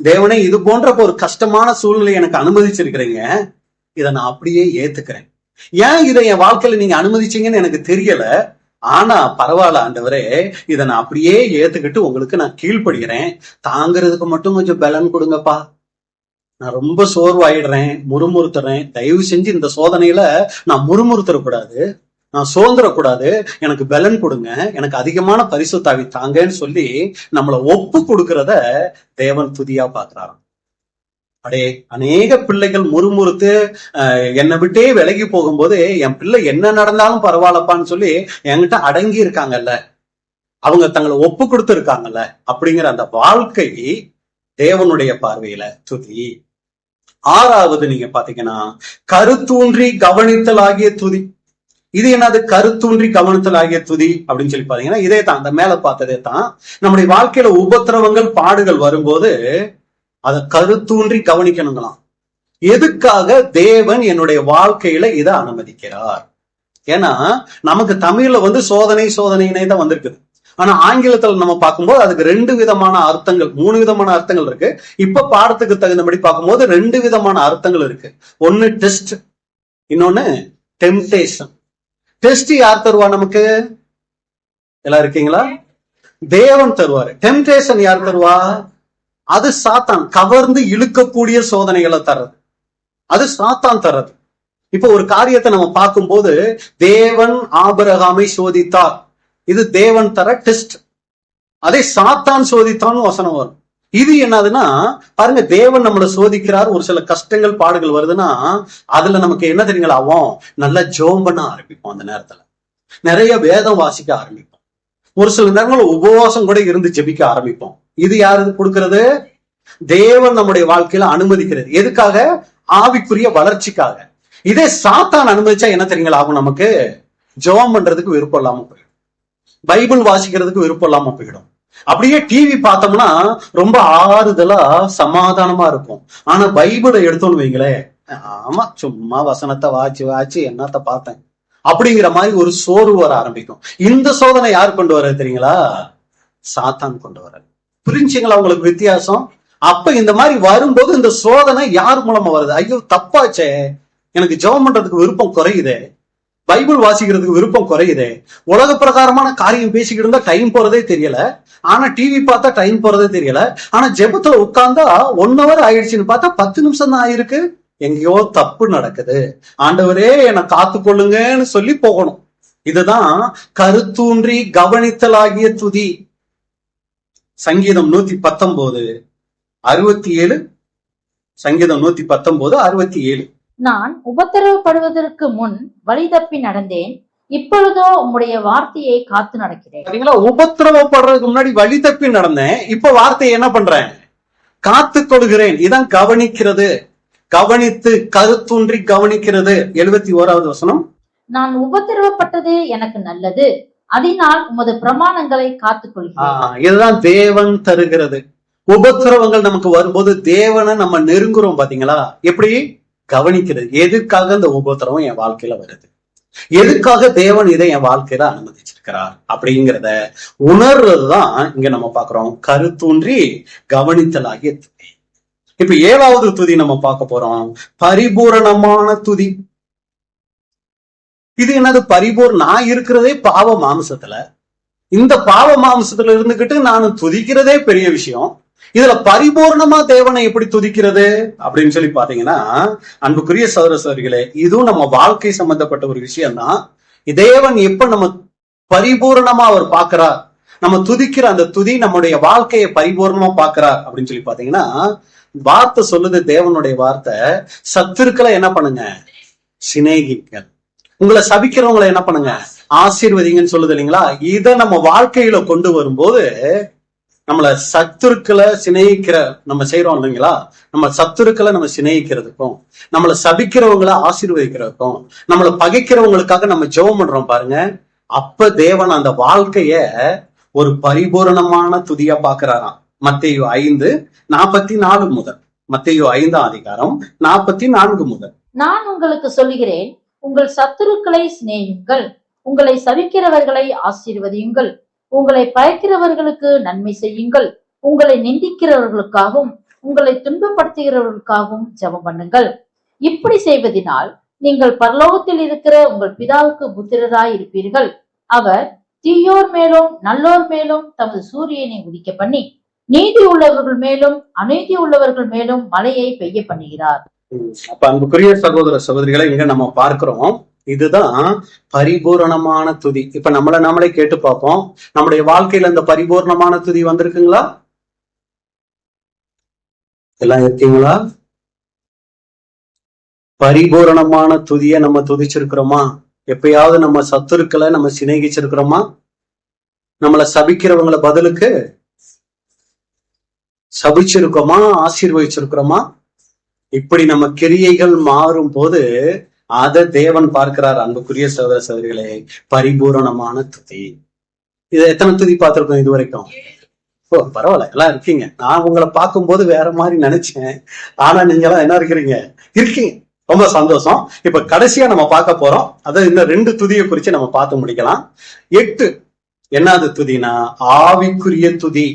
தேவனே இது போன்ற ஒரு கஷ்டமான சூழ்நிலை எனக்கு அனுமதிச்சிருக்கிறீங்க, இதை நான் அப்படியே ஏத்துக்கிறேன். ஏன் இதை என் வாழ்க்கையில நீங்க அனுமதிச்சீங்கன்னு எனக்கு தெரியல, ஆனா பரவாயில்ல ஆண்டவரே, இதை நான் அப்படியே ஏத்துக்கிட்டு உங்களுக்கு நான் கீழ்ப்படுகிறேன், தாங்கிறதுக்கு மட்டும் கொஞ்சம் பலன் கொடுங்கப்பா, நான் ரொம்ப சோர்வாயிடுறேன், முறுமுறுத்துறேன், தயவு செஞ்சு இந்த சோதனையில நான் முறுமுறுத்துறக்கூடாது, நான் சோர்ந்துடக்கூடாது, எனக்கு பலன் கொடுங்க, எனக்கு அதிகமான பரிசுத்தாவி தாங்கன்னு சொல்லி நம்மளை ஒப்பு கொடுக்கறத தேவன் துதியா பாக்குறாராம். அடே, அநேக பிள்ளைகள் முறுமுறுத்து என்னை விட்டே விலகி போகும்போது, என் பிள்ளை என்ன நடந்தாலும் பரவாயில்லப்பான்னு சொல்லி என்கிட்ட அடங்கி இருக்காங்கல்ல, அவங்க தங்களை ஒப்பு கொடுத்து இருக்காங்கல்ல, அப்படிங்கிற அந்த வாழ்க்கை தேவனுடைய பார்வையில துதி. 6வது நீங்க பாத்தீங்கன்னா, கருத்தூன்றி கவனித்தல் ஆகிய துதி. இது என்னது கருத்தூன்றி கவனித்தல் ஆகிய துதி அப்படின்னு சொல்லி பாத்தீங்கன்னா, இதே தான், அந்த மேல பார்த்ததே தான். நம்முடைய வாழ்க்கையில உபத்திரவங்கள் பாடுகள் வரும்போது அதை கருத்தூன்றி கவனிக்கணுங்களாம். எதுக்காக தேவன் என்னுடைய வாழ்க்கையில இதை அனுமதிக்கிறார்? ஏன்னா நமக்கு தமிழ்ல சோதனைனே தான் வந்திருக்குது. ஆனா ஆங்கிலத்துல நம்ம பார்க்கும்போது அதுக்கு 2 விதமான அர்த்தங்கள், 3 விதமான அர்த்தங்கள் இருக்கு. இப்ப பாடத்துக்கு தகுந்தபடி பார்க்கும்போது 2 விதமான அர்த்தங்கள் இருக்கு. ஒன்னு டெஸ்ட், இன்னொன்னு டெம்டேஷன். டெஸ்ட் யார் தருவா நமக்கு? எல்லாம் இருக்கீங்களா? தேவன் தருவாரு. டெம்டேஷன் யார் தருவா? அது சாத்தான். கவர்ந்து இழுக்கக்கூடிய சோதனைகளை தர்றது அது சாத்தான் தர்றது. இப்ப ஒரு காரியத்தை நம்ம பார்க்கும்போது தேவன் ஆபிரகாமை சோதித்தார், இது தேவன் தர டெஸ்ட். அதே சாத்தான் சோதித்தான்னு வசனம் வரும். இது என்னதுன்னா பாருங்க, தேவன் நம்மளை சோதிக்கிறார். ஒரு சில கஷ்டங்கள் பாடுகள் வருதுன்னா அதுல நமக்கு என்ன தெரியுங்களா ஆகும்? நல்லா ஜெபம் பண்ண ஆரம்பிப்போம். அந்த நேரத்துல நிறைய வேதம் வாசிக்க ஆரம்பிப்போம். ஒரு சில நேரங்கள் உபவாசம் கூட இருந்து ஜெபிக்க ஆரம்பிப்போம். இது யாரு கொடுக்கிறது? தேவன் நம்முடைய வாழ்க்கையில அனுமதிக்கிறது. எதுக்காக? ஆவிக்குரிய வளர்ச்சிக்காக. இதே சாத்தான் அனுமதிச்சா என்ன தெரியுங்களா ஆகும்? நமக்கு ஜெபம் பண்றதுக்கு விருப்பம் இல்லாம போயிடும், பைபிள் வாசிக்கிறதுக்கு விருப்பம் இல்லாம போயிடும். அப்படியே டிவி பார்த்தோம்னா ரொம்ப ஆறுதலா சமாதானமா இருக்கும். ஆனா பைபிளை எடுத்தோன்னு வைங்களேன், ஆமா சும்மா வசனத்தை வாச்சு என்னத்த பார்த்தேன் அப்படிங்கிற மாதிரி ஒரு சோர்வு வர ஆரம்பிக்கும். இந்த சோதனை யார் கொண்டு வர தெரியுங்களா? சாத்தான் கொண்டு வர. புரிஞ்சுங்களா உங்களுக்கு வித்தியாசம்? அப்ப இந்த மாதிரி வரும்போது இந்த சோதனை யார் மூலமா வருது? ஐயோ தப்பாச்சே, எனக்கு ஜெபம் பண்றதுக்கு விருப்பம் குறையுதே, பைபிள் வாசிக்கிறதுக்கு விருப்பம் குறையுதே, உலக பிரகாரமான காரியம் பேசிக்கிட்டு இருந்தா டைம் போறதே தெரியல, ஆனா டிவி பார்த்தா டைம் போறதே தெரியல, ஆனா ஜெபத்துல உட்கார்ந்தா 1 hour ஆயிடுச்சுன்னு பார்த்தா 10 நிமிஷம் தான் ஆயிருக்கு. எங்கேயோ தப்பு நடக்குது, ஆண்டவரே என்னை காத்து கொள்ளுங்கன்னு சொல்லி போகணும். இதுதான் கருத்தூன்றி கவனித்தலாகிய துதி. சங்கீதம் 119:67. சங்கீதம் 119:67. நான் உபத்திரவப்படுவதற்கு முன் வழி தப்பி நடந்தேன், இப்பொழுதோ உம்முடைய வார்த்தையை காத்து நடக்கிறேன். பாத்தீங்களா? உபத்திரவப்படுறதுக்கு முன்னாடி வழி தப்பி நடந்தேன், இப்ப வார்த்தையை என்ன பண்றேன்? காத்து கொள்கிறேன். இதான் கவனிக்கிறது. கவனித்து கருத்தூன்றி கவனிக்கிறது. 71வது வசனம். நான் உபத்திரவப்பட்டது எனக்கு நல்லது, அதனால் உமது பிரமாணங்களை காத்துக் கொள்கிறேன். இதுதான் தேவன் தருகிறது. உபத்திரவங்கள் நமக்கு வரும்போது தேவனை நம்ம நெருங்குறோம். பாத்தீங்களா? எப்படி கவனிக்கிறது. எதுக்காக இந்த உபத்திரவம் என் வாழ்க்கையில வருது, எதுக்காக தேவன் இதை என் வாழ்க்கையில அனுமதிச்சிருக்கிறார் அப்படிங்கிறத உணர்றதுதான் இங்க நம்ம பாக்குறோம். கருத்தூன்றி கவனித்தலாகிய துதி. இப்ப 7வது துதி நம்ம பார்க்க போறோம். பரிபூரணமான துதி. இது என்னது? நான் இருக்கிறதே பாவ மாம்சத்துல. இந்த பாவ மாம்சத்துல இருந்துகிட்டு நான் துதிக்கிறதே பெரிய விஷயம். இதுல பரிபூர்ணமா தேவனை எப்படி துதிக்கிறது அப்படின்னு சொல்லி பாத்தீங்கன்னா, அன்புக்குரிய சகோதர சகோதரிகளே, இதுவும் நம்ம வாழ்க்கை சம்பந்தப்பட்ட ஒரு விஷயம் தான். தேவன் எப்ப நம்ம பரிபூர்ணமா அவர் பாக்குறார், நம்ம துதிக்கிற அந்த துதி நம்முடைய வாழ்க்கையை பரிபூர்ணமா பாக்குறார் அப்படின்னு சொல்லி பாத்தீங்கன்னா, வார்த்தை சொல்லுது, தேவனுடைய வார்த்தை, சத்துருக்களை என்ன பண்ணுங்க? சிநேகிங்கள். உங்களை சபிக்கிறவங்களை என்ன பண்ணுங்க? ஆசீர்வதிங்கன்னு சொல்லுது இல்லைங்களா? இதை நம்ம வாழ்க்கையில கொண்டு வரும்போது நம்மள சத்துருக்களை சிநேகிக்கிற நம்ம செய்யறோம் இல்லைங்களா? நம்ம சத்துருக்களை நம்ம சிநேகிக்கிறதுக்கும், நம்மளை சபிக்கிறவங்களை ஆசீர்வதிக்கிறதுக்கும், நம்மளை பகைக்கிறவங்களுக்காக நம்ம ஜெபம் பண்றோம் பாருங்க. அப்ப தேவன் அந்த வாழ்க்கைய ஒரு பரிபூரணமான துதியா பாக்குறாராம். மத்தேயு 5:44 முதல். மத்தேயு 5ஆம் அதிகாரம் 44 முதல். நான் உங்களுக்கு சொல்லுகிறேன், உங்கள் சத்துருக்களை சிநேகியுங்கள், உங்களை சபிக்கிறவர்களை ஆசீர்வதியுங்கள், உங்களை பயக்கிறவர்களுக்கு நன்மை செய்யுங்கள், உங்களை நிந்திக்கிறவர்களுக்காகவும் உங்களை துன்பப்படுத்துகிறவர்களுக்காகவும் ஜெபம் பண்ணுங்கள். இப்படி செய்வதனால் நீங்கள் பரலோகத்தில் இருக்கிற உங்கள் பிதாவுக்கு புத்திரராய் இருப்பீர்கள். அவர் தீயோர் மேலும் நல்லோர் மேலும் தமது சூரியனை உதிக்க பண்ணி, நீதி உள்ளவர்கள் மேலும் அநீதி உள்ளவர்கள் மேலும் மழையை பெய்ய பண்ணுகிறார். அப்ப அன்புக்குரிய சகோதர சகோதரிகளை இங்க நம்ம பார்க்கிறோம். இதுதான் பரிபூரணமான துதி. இப்ப நம்மளே கேட்டு பார்ப்போம், நம்முடைய வாழ்க்கையில இந்த பரிபூர்ணமான துதி வந்திருக்குங்களா? எல்லாம் இருக்கீங்களா? பரிபூரணமான துதிய நம்ம துதிச்சிருக்கிறோமா? எப்பயாவது நம்ம சத்துருக்களை நம்ம சிநேகிச்சிருக்கிறோமா? நம்மளை சபிக்கிறவங்களை பதிலுக்கு சபிச்சிருக்கோமா? ஆசீர்வதிச்சிருக்கிறோமா? இப்படி நம்ம கிரியைகள் மாறும் போது அதை தேவன் பார்க்கிறார். அன்புக்குரிய சகோதர சகோதரிகளே, பரிபூரணமான துதி. இதை எத்தனை துதி பார்த்திருக்கோம் இது வரைக்கும்? ஓ பரவாயில்ல, எல்லாம் இருக்கீங்க. நான் உங்களை பார்க்கும்போது வேற மாதிரி நினைச்சேன், ஆனா நீங்க எல்லாம் என்ன இருக்கீங்க? ரொம்ப சந்தோஷம். இப்ப கடைசியா நம்ம பார்க்க போறோம், அதாவது இந்த 2 துதியை குறிச்சு நம்ம பார்த்து முடிக்கலாம். 8 என்னது துதினா ஆவிக்குரிய துதி.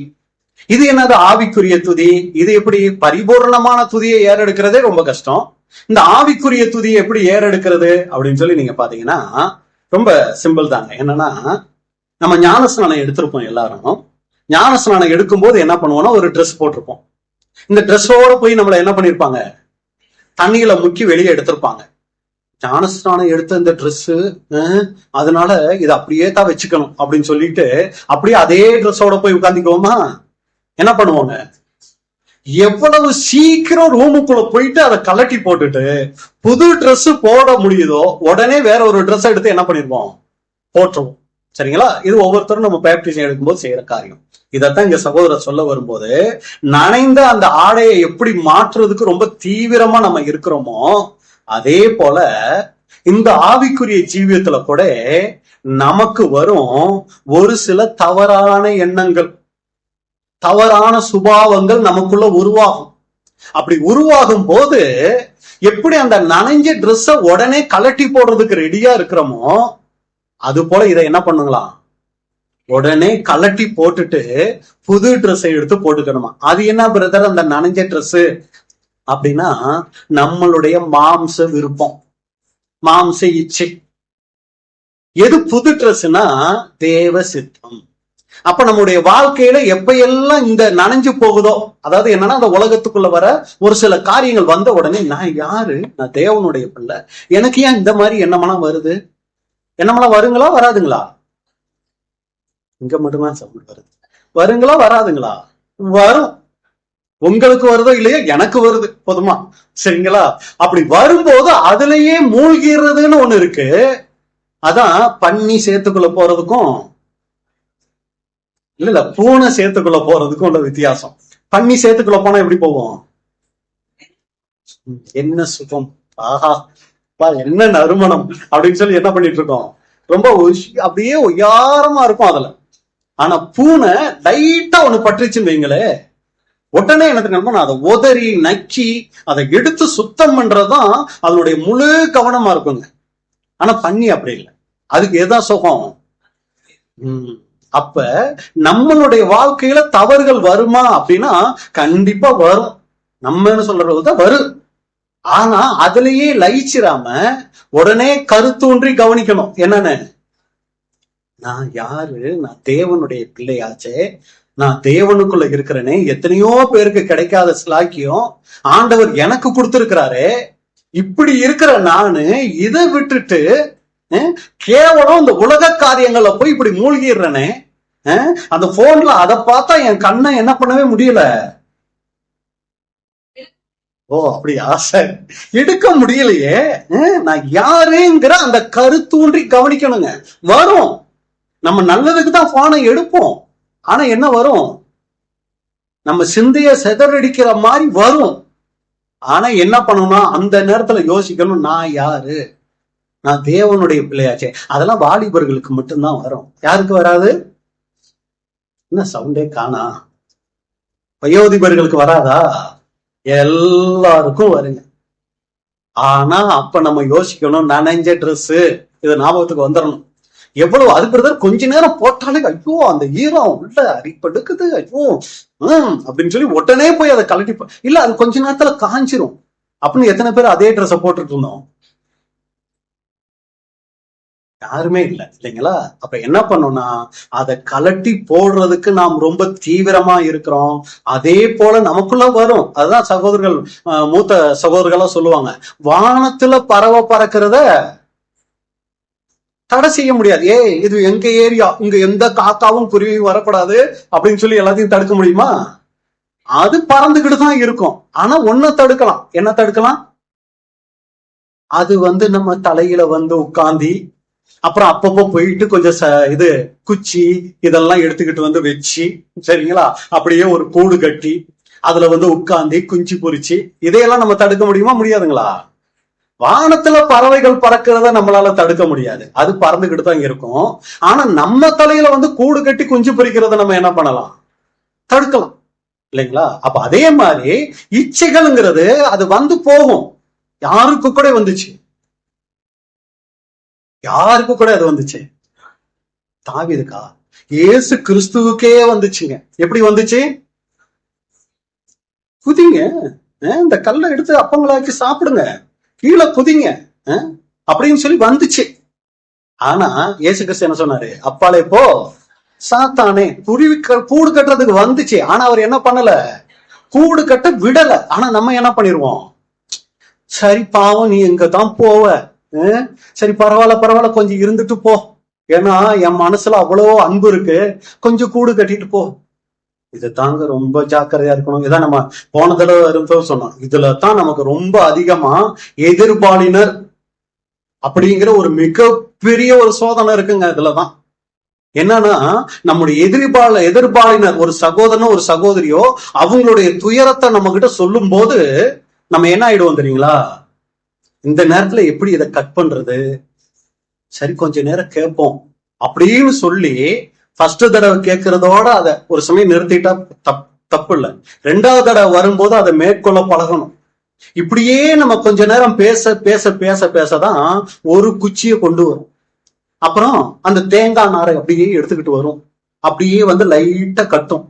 இது என்னது ஆவிக்குரிய துதி? இது எப்படி? பரிபூர்ணமான துதியை ஏறெடுக்கிறதே ரொம்ப கஷ்டம். இந்த ஆவிக்குரிய துதியை எப்படி ஏறெடுக்கிறது அப்படின்னு சொல்லி நீங்க பாத்தீங்கன்னா ரொம்ப சிம்பிள் தாங்க. என்னன்னா, நம்ம ஞானஸ்நானம் எடுத்திருப்போம் எல்லாரும். ஞான ஸ்நானம் எடுக்கும்போது என்ன பண்ணுவோம்னா ஒரு ட்ரெஸ் போட்டிருப்போம். இந்த ட்ரெஸ்ஸோட போய் நம்மள என்ன பண்ணிருப்பாங்க, தண்ணியில முக்கி வெளியே எடுத்திருப்பாங்க. ஞானஸ்நானம் எடுத்த இந்த ட்ரெஸ், அதனால இதை அப்படியே தான் வச்சுக்கணும் அப்படின்னு சொல்லிட்டு அப்படியே அதே ட்ரெஸ்ஸோட போய் உட்காந்துக்குவோமா? என்ன பண்ணுவாங்க, எவ்வளவு சீக்கிரம் ரூமுக்குள்ள போயிட்டு அதை கலட்டி போட்டுட்டு புது ட்ரெஸ் போட முடியுதோ உடனே வேற ஒரு ட்ரெஸ் எடுத்து என்ன பண்ணிருப்போம், போட்டுருவோம். சரிங்களா? இது ஒவ்வொருத்தரும் நம்ம பேப்டிசம் எடுக்கும்போது செய்யற காரியம். இதத்தான் இங்க சகோதரர் சொல்ல வரும்போது, நனைந்த அந்த ஆடையை எப்படி மாற்றுறதுக்கு ரொம்ப தீவிரமா நம்ம இருக்கிறோமோ அதே போல இந்த ஆவிக்குரிய ஜீவியத்துல கூட நமக்கு வரும் ஒரு சில தவறான எண்ணங்கள், தவறான சுபாவங்கள் நமக்குள்ள உருவாகும். அப்படி உருவாகும் போது எப்படி அந்த நனைஞ்ச ட்ரெஸ்ஸ உடனே கலட்டி போடுறதுக்கு ரெடியா இருக்கிறோமோ அது போல இதை என்ன பண்ணுங்களாம், உடனே கலட்டி போட்டுட்டு புது ட்ரெஸ்ஸை எடுத்து போட்டுக்கணுமா. அது என்ன பிரதர் அந்த நனைஞ்ச ட்ரெஸ் அப்படின்னா, நம்மளுடைய மாம்ச விருப்பம், மாம்ச இச்சை. எது புது ட்ரெஸ்னா தேவ சித்தம். அப்ப நம்முடைய வாழ்க்கையில எப்ப எல்லாம் இந்த நனைஞ்சு போகுதோ, அதாவது என்னன்னா அந்த உலகத்துக்குள்ள வர ஒரு சில காரியங்கள் வந்த உடனே நான் யாரு, நான் தேவனுடைய பிள்ளை, எனக்கு ஏன் இந்த மாதிரி எண்ணமெல்லாம் வருது, எண்ணமெல்லாம் வருங்களா வராதுங்களா? இங்க மட்டும்தான் சவுண்ட் வருது. வருங்களா வராதுங்களா? வரும். உங்களுக்கு வருதோ இல்லையோ எனக்கு வருது, போதுமா? சரிங்களா? அப்படி வரும்போது அதுலயே மூழ்கிறதுன்னு ஒண்ணு இருக்கு. அதான் பன்னி சேத்துக்குள்ள போறதுக்கும் இல்ல பூனை சேத்துக்குள்ள போறதுக்கும் உள்ள வித்தியாசம். பன்னி சேத்துக்குள்ள போனா எப்படி போவோம், என்ன சுகம், ஆஹா என்ன நறுமணம் அப்படின்னு சொல்லி என்ன பண்ணிட்டு இருக்கோம், ரொம்ப அப்படியே ஒய்யாரமா இருக்கும் அதுல. ஆனா பூனை லைட்டா ஒண்ணு பட்டுச்சுன்னு வைங்களே, உடனே எனக்கு நான் அதை உதறி நக்கி அதை எடுத்து சுத்தம் பண்றதுதான் அதனுடைய முழு கவனமா இருக்குங்க. ஆனா பன்னி அப்படி இல்லை, அதுக்கு எதான் சுகம். அப்ப நம்மளுடைய வாழ்க்கையில தவறுகள் வருமா அப்படின்னா கண்டிப்பா வரும். நம்ம என்ன சொல்றதுதான் வரும். ஆனா அதுலயே லயிச்சிராம உடனே கருத்தூன்றி கவனிக்கணும். என்னன்னு, நான் யாரு, நான் தேவனுடைய பிள்ளையாச்சே, நான் தேவனுக்குள்ள இருக்கிறேனே, எத்தனையோ பேருக்கு கிடைக்காத சிலாக்கியம் ஆண்டவர் எனக்கு கொடுத்திருக்கிறாரே, இப்படி இருக்கிற நானு இதை விட்டுட்டு கேவலம் இந்த உலக காரியங்கள்ல போய் இப்படி மூழ்கிடுறேனே, அந்த போன்ல அதை பார்த்தா என் கண்ணை என்ன பண்ணவே முடியல. ஓ அப்படியா, சரி, எடுக்க முடியலையே. நான் யாருங்கிற அந்த கருத்தூன்றி கவனிக்கணுங்க. வரும், நம்ம நல்லதுக்கு தான் போனை எடுப்போம். ஆனா என்ன வரும், நம்ம சிந்தைய சிதறடிக்கிற மாதிரி வரும். ஆனா என்ன பண்ணணும்னா அந்த நேரத்துல யோசிக்கணும், நான் யாரு, நான் தேவனுடைய பிள்ளையாச்சே. அதெல்லாம் வாலிபர்களுக்கு மட்டும்தான் வரும். யாருக்கு வராது? என்ன சவுண்டே காணா, வயோதிபர்களுக்கு வராதா? எல்லாருக்கும் வருங்க. ஆனா அப்ப நம்ம யோசிக்கணும், நனைஞ்ச ட்ரெஸ், இது ஞாபகத்துக்கு வந்துடணும். எவ்வளவு அது பிரதர் கொஞ்ச நேரம் போட்டாலே ஐயோ அந்த ஈரம் உள்ள அரிப்படுக்குது, ஐயோ அப்படின்னு சொல்லி உடனே போய் அதை கலட்டி, இல்ல அது கொஞ்ச நேரத்துல காஞ்சிரும் அப்படின்னு எத்தனை பேர் அதே ட்ரெஸ்ஸை போட்டுட்டு இருந்தோம்? யாருமே இல்லை, இல்லைங்களா? அப்ப என்ன பண்ணோம்னா அதை கலட்டி போடுறதுக்கு நாம் ரொம்ப தீவிரமா இருக்கிறோம். அதே போல நமக்குள்ள வரும். அதுதான் சகோதரர்கள், மூத்த சகோதரர்களா சொல்லுவாங்க, வானத்துல பறக்கிறத தடை செய்ய முடியாது. இது எங்க ஏரியா, இங்க எந்த காக்காவும் குருவியும் வரக்கூடாது அப்படின்னு சொல்லி எல்லாத்தையும் தடுக்க முடியுமா? அது பறந்துகிட்டு தான் இருக்கும். ஆனா ஒன்ன தடுக்கலாம். என்ன தடுக்கலாம்? அது நம்ம தலையில உட்கார்ந்தி, அப்புறம் அப்பப்போ போயிட்டு கொஞ்சம் இது குச்சி இதெல்லாம் எடுத்துக்கிட்டு வச்சு, சரிங்களா, அப்படியே ஒரு கூடு கட்டி அதுல உட்கார்ந்து குஞ்சு பொறிச்சு, இதையெல்லாம் நம்ம தடுக்க முடியுமா? முடியாதுங்களா? வானத்துல பறவைகள் பறக்கிறத நம்மளால தடுக்க முடியாது, அது பறந்துகிட்டு தான் இருக்கும். ஆனா நம்ம தலையில கூடு கட்டி குஞ்சு பொறிக்கிறத நம்ம என்ன பண்ணலாம்? தடுக்கலாம், இல்லைங்களா? அப்ப அதே மாதிரி இச்சைகள்ங்கிறது அது போகும். யாருக்கு கூட வந்துச்சு, யாருக்கு கூட அது வந்துச்சு? தாவீதுக்கா? இயேசு கிறிஸ்துவுக்கே வந்துச்சுங்க. எப்படி வந்துச்சு? குதிங்க, இந்த கல்லை எடுத்து அப்பங்களாக்கி சாப்பிடுங்க, கீழே குதிங்க அப்படின்னு சொல்லி வந்துச்சு. ஆனா இயேசு கிறிஸ்து என்ன சொன்னாரு? அப்பாலே போ, சாத்தானே கூடு கட்டுறதுக்கு வந்துச்சு. ஆனா அவர் என்ன பண்ணல? கூடு கட்ட விடல. ஆனா நம்ம என்ன பண்ணிருவோம்? சரி பாவம், நீ எங்க தான் போவ, சரி பரவாயில்ல கொஞ்சம் இருந்துட்டு போ, ஏன்னா என் மனசுல அவ்வளோ அன்பு இருக்கு, கொஞ்சம் கூடு கட்டிட்டு போ. இது தாங்க ரொம்ப ஜாக்கிரதையா இருக்கணும். இதான் நம்ம போன தடவை சொன்னோம். இதுல தான் நமக்கு ரொம்ப அதிகமா எதிர்பாலினர் அப்படிங்கிற ஒரு மிகப்பெரிய ஒரு சோதனை இருக்குங்க. இதுலதான் என்னன்னா, நம்முடைய எதிர்பாலினர் ஒரு சகோதரனோ ஒரு சகோதரியோ அவங்களுடைய துயரத்தை நம்ம கிட்ட சொல்லும் போது நம்ம என்ன ஆயிடுவோம் தெரியுங்களா? இந்த நேரத்துல எப்படி இதை கட் பண்றது, சரி கொஞ்ச நேரம் கேட்போம் அப்படின்னு சொல்லி ஃபர்ஸ்ட் தடவை கேட்கறதோட அதை ஒரு சமயம் நிறுத்திட்டா தப்பு இல்லை. ரெண்டாவது தடவை வரும்போது அதை மேற்கொள்ள பழகணும். இப்படியே நம்ம கொஞ்ச நேரம் பேச பேச பேச பேசதான் ஒரு குச்சியை கொண்டு வரும். அப்புறம் அந்த தேங்காய் நாரை அப்படியே எடுத்துக்கிட்டு வரும், அப்படியே லைட்டா கட்டும்.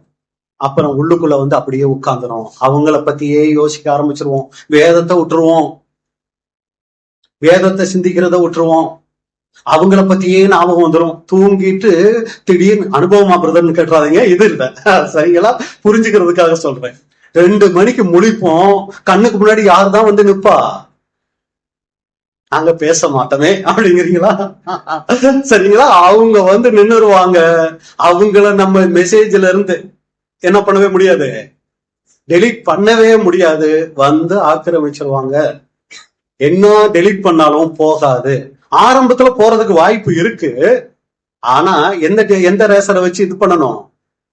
அப்புறம் உள்ளுக்குள்ள அப்படியே உட்கார்ந்துரும். அவங்கள பத்தியே யோசிக்க ஆரம்பிச்சிருவோம். வேதத்தை விட்டுருவோம், வேதத்தை சிந்திக்கிறத விட்டுருவோம். அவங்கள பத்தியே ஞாபகம் வந்துடும். தூங்கிட்டு திடீர்னு அனுபவமா பிரதர்ன்னு கேட்டுறாதீங்க, இது இல்ல, சரிங்களா? புரிஞ்சுக்கிறதுக்காக சொல்றேன். 2 மணிக்கு முழிப்போம், கண்ணுக்கு முன்னாடி யாருதான் நிப்பா? நாங்க பேச மாட்டோமே அப்படிங்கிறீங்களா? சரிங்களா? அவங்க நின்னுருவாங்க. அவங்கள நம்ம மெசேஜ்ல இருந்து என்ன பண்ணவே முடியாது, டெலீட் பண்ணவே முடியாது. ஆக்கிரமிச்சிருவாங்க. என்ன டெலீட் பண்ணாலும் போகாது. ஆரம்பத்துல போறதுக்கு வாய்ப்பு இருக்கு. ஆனா எந்த ரேசரை வச்சு இது பண்ணணும்?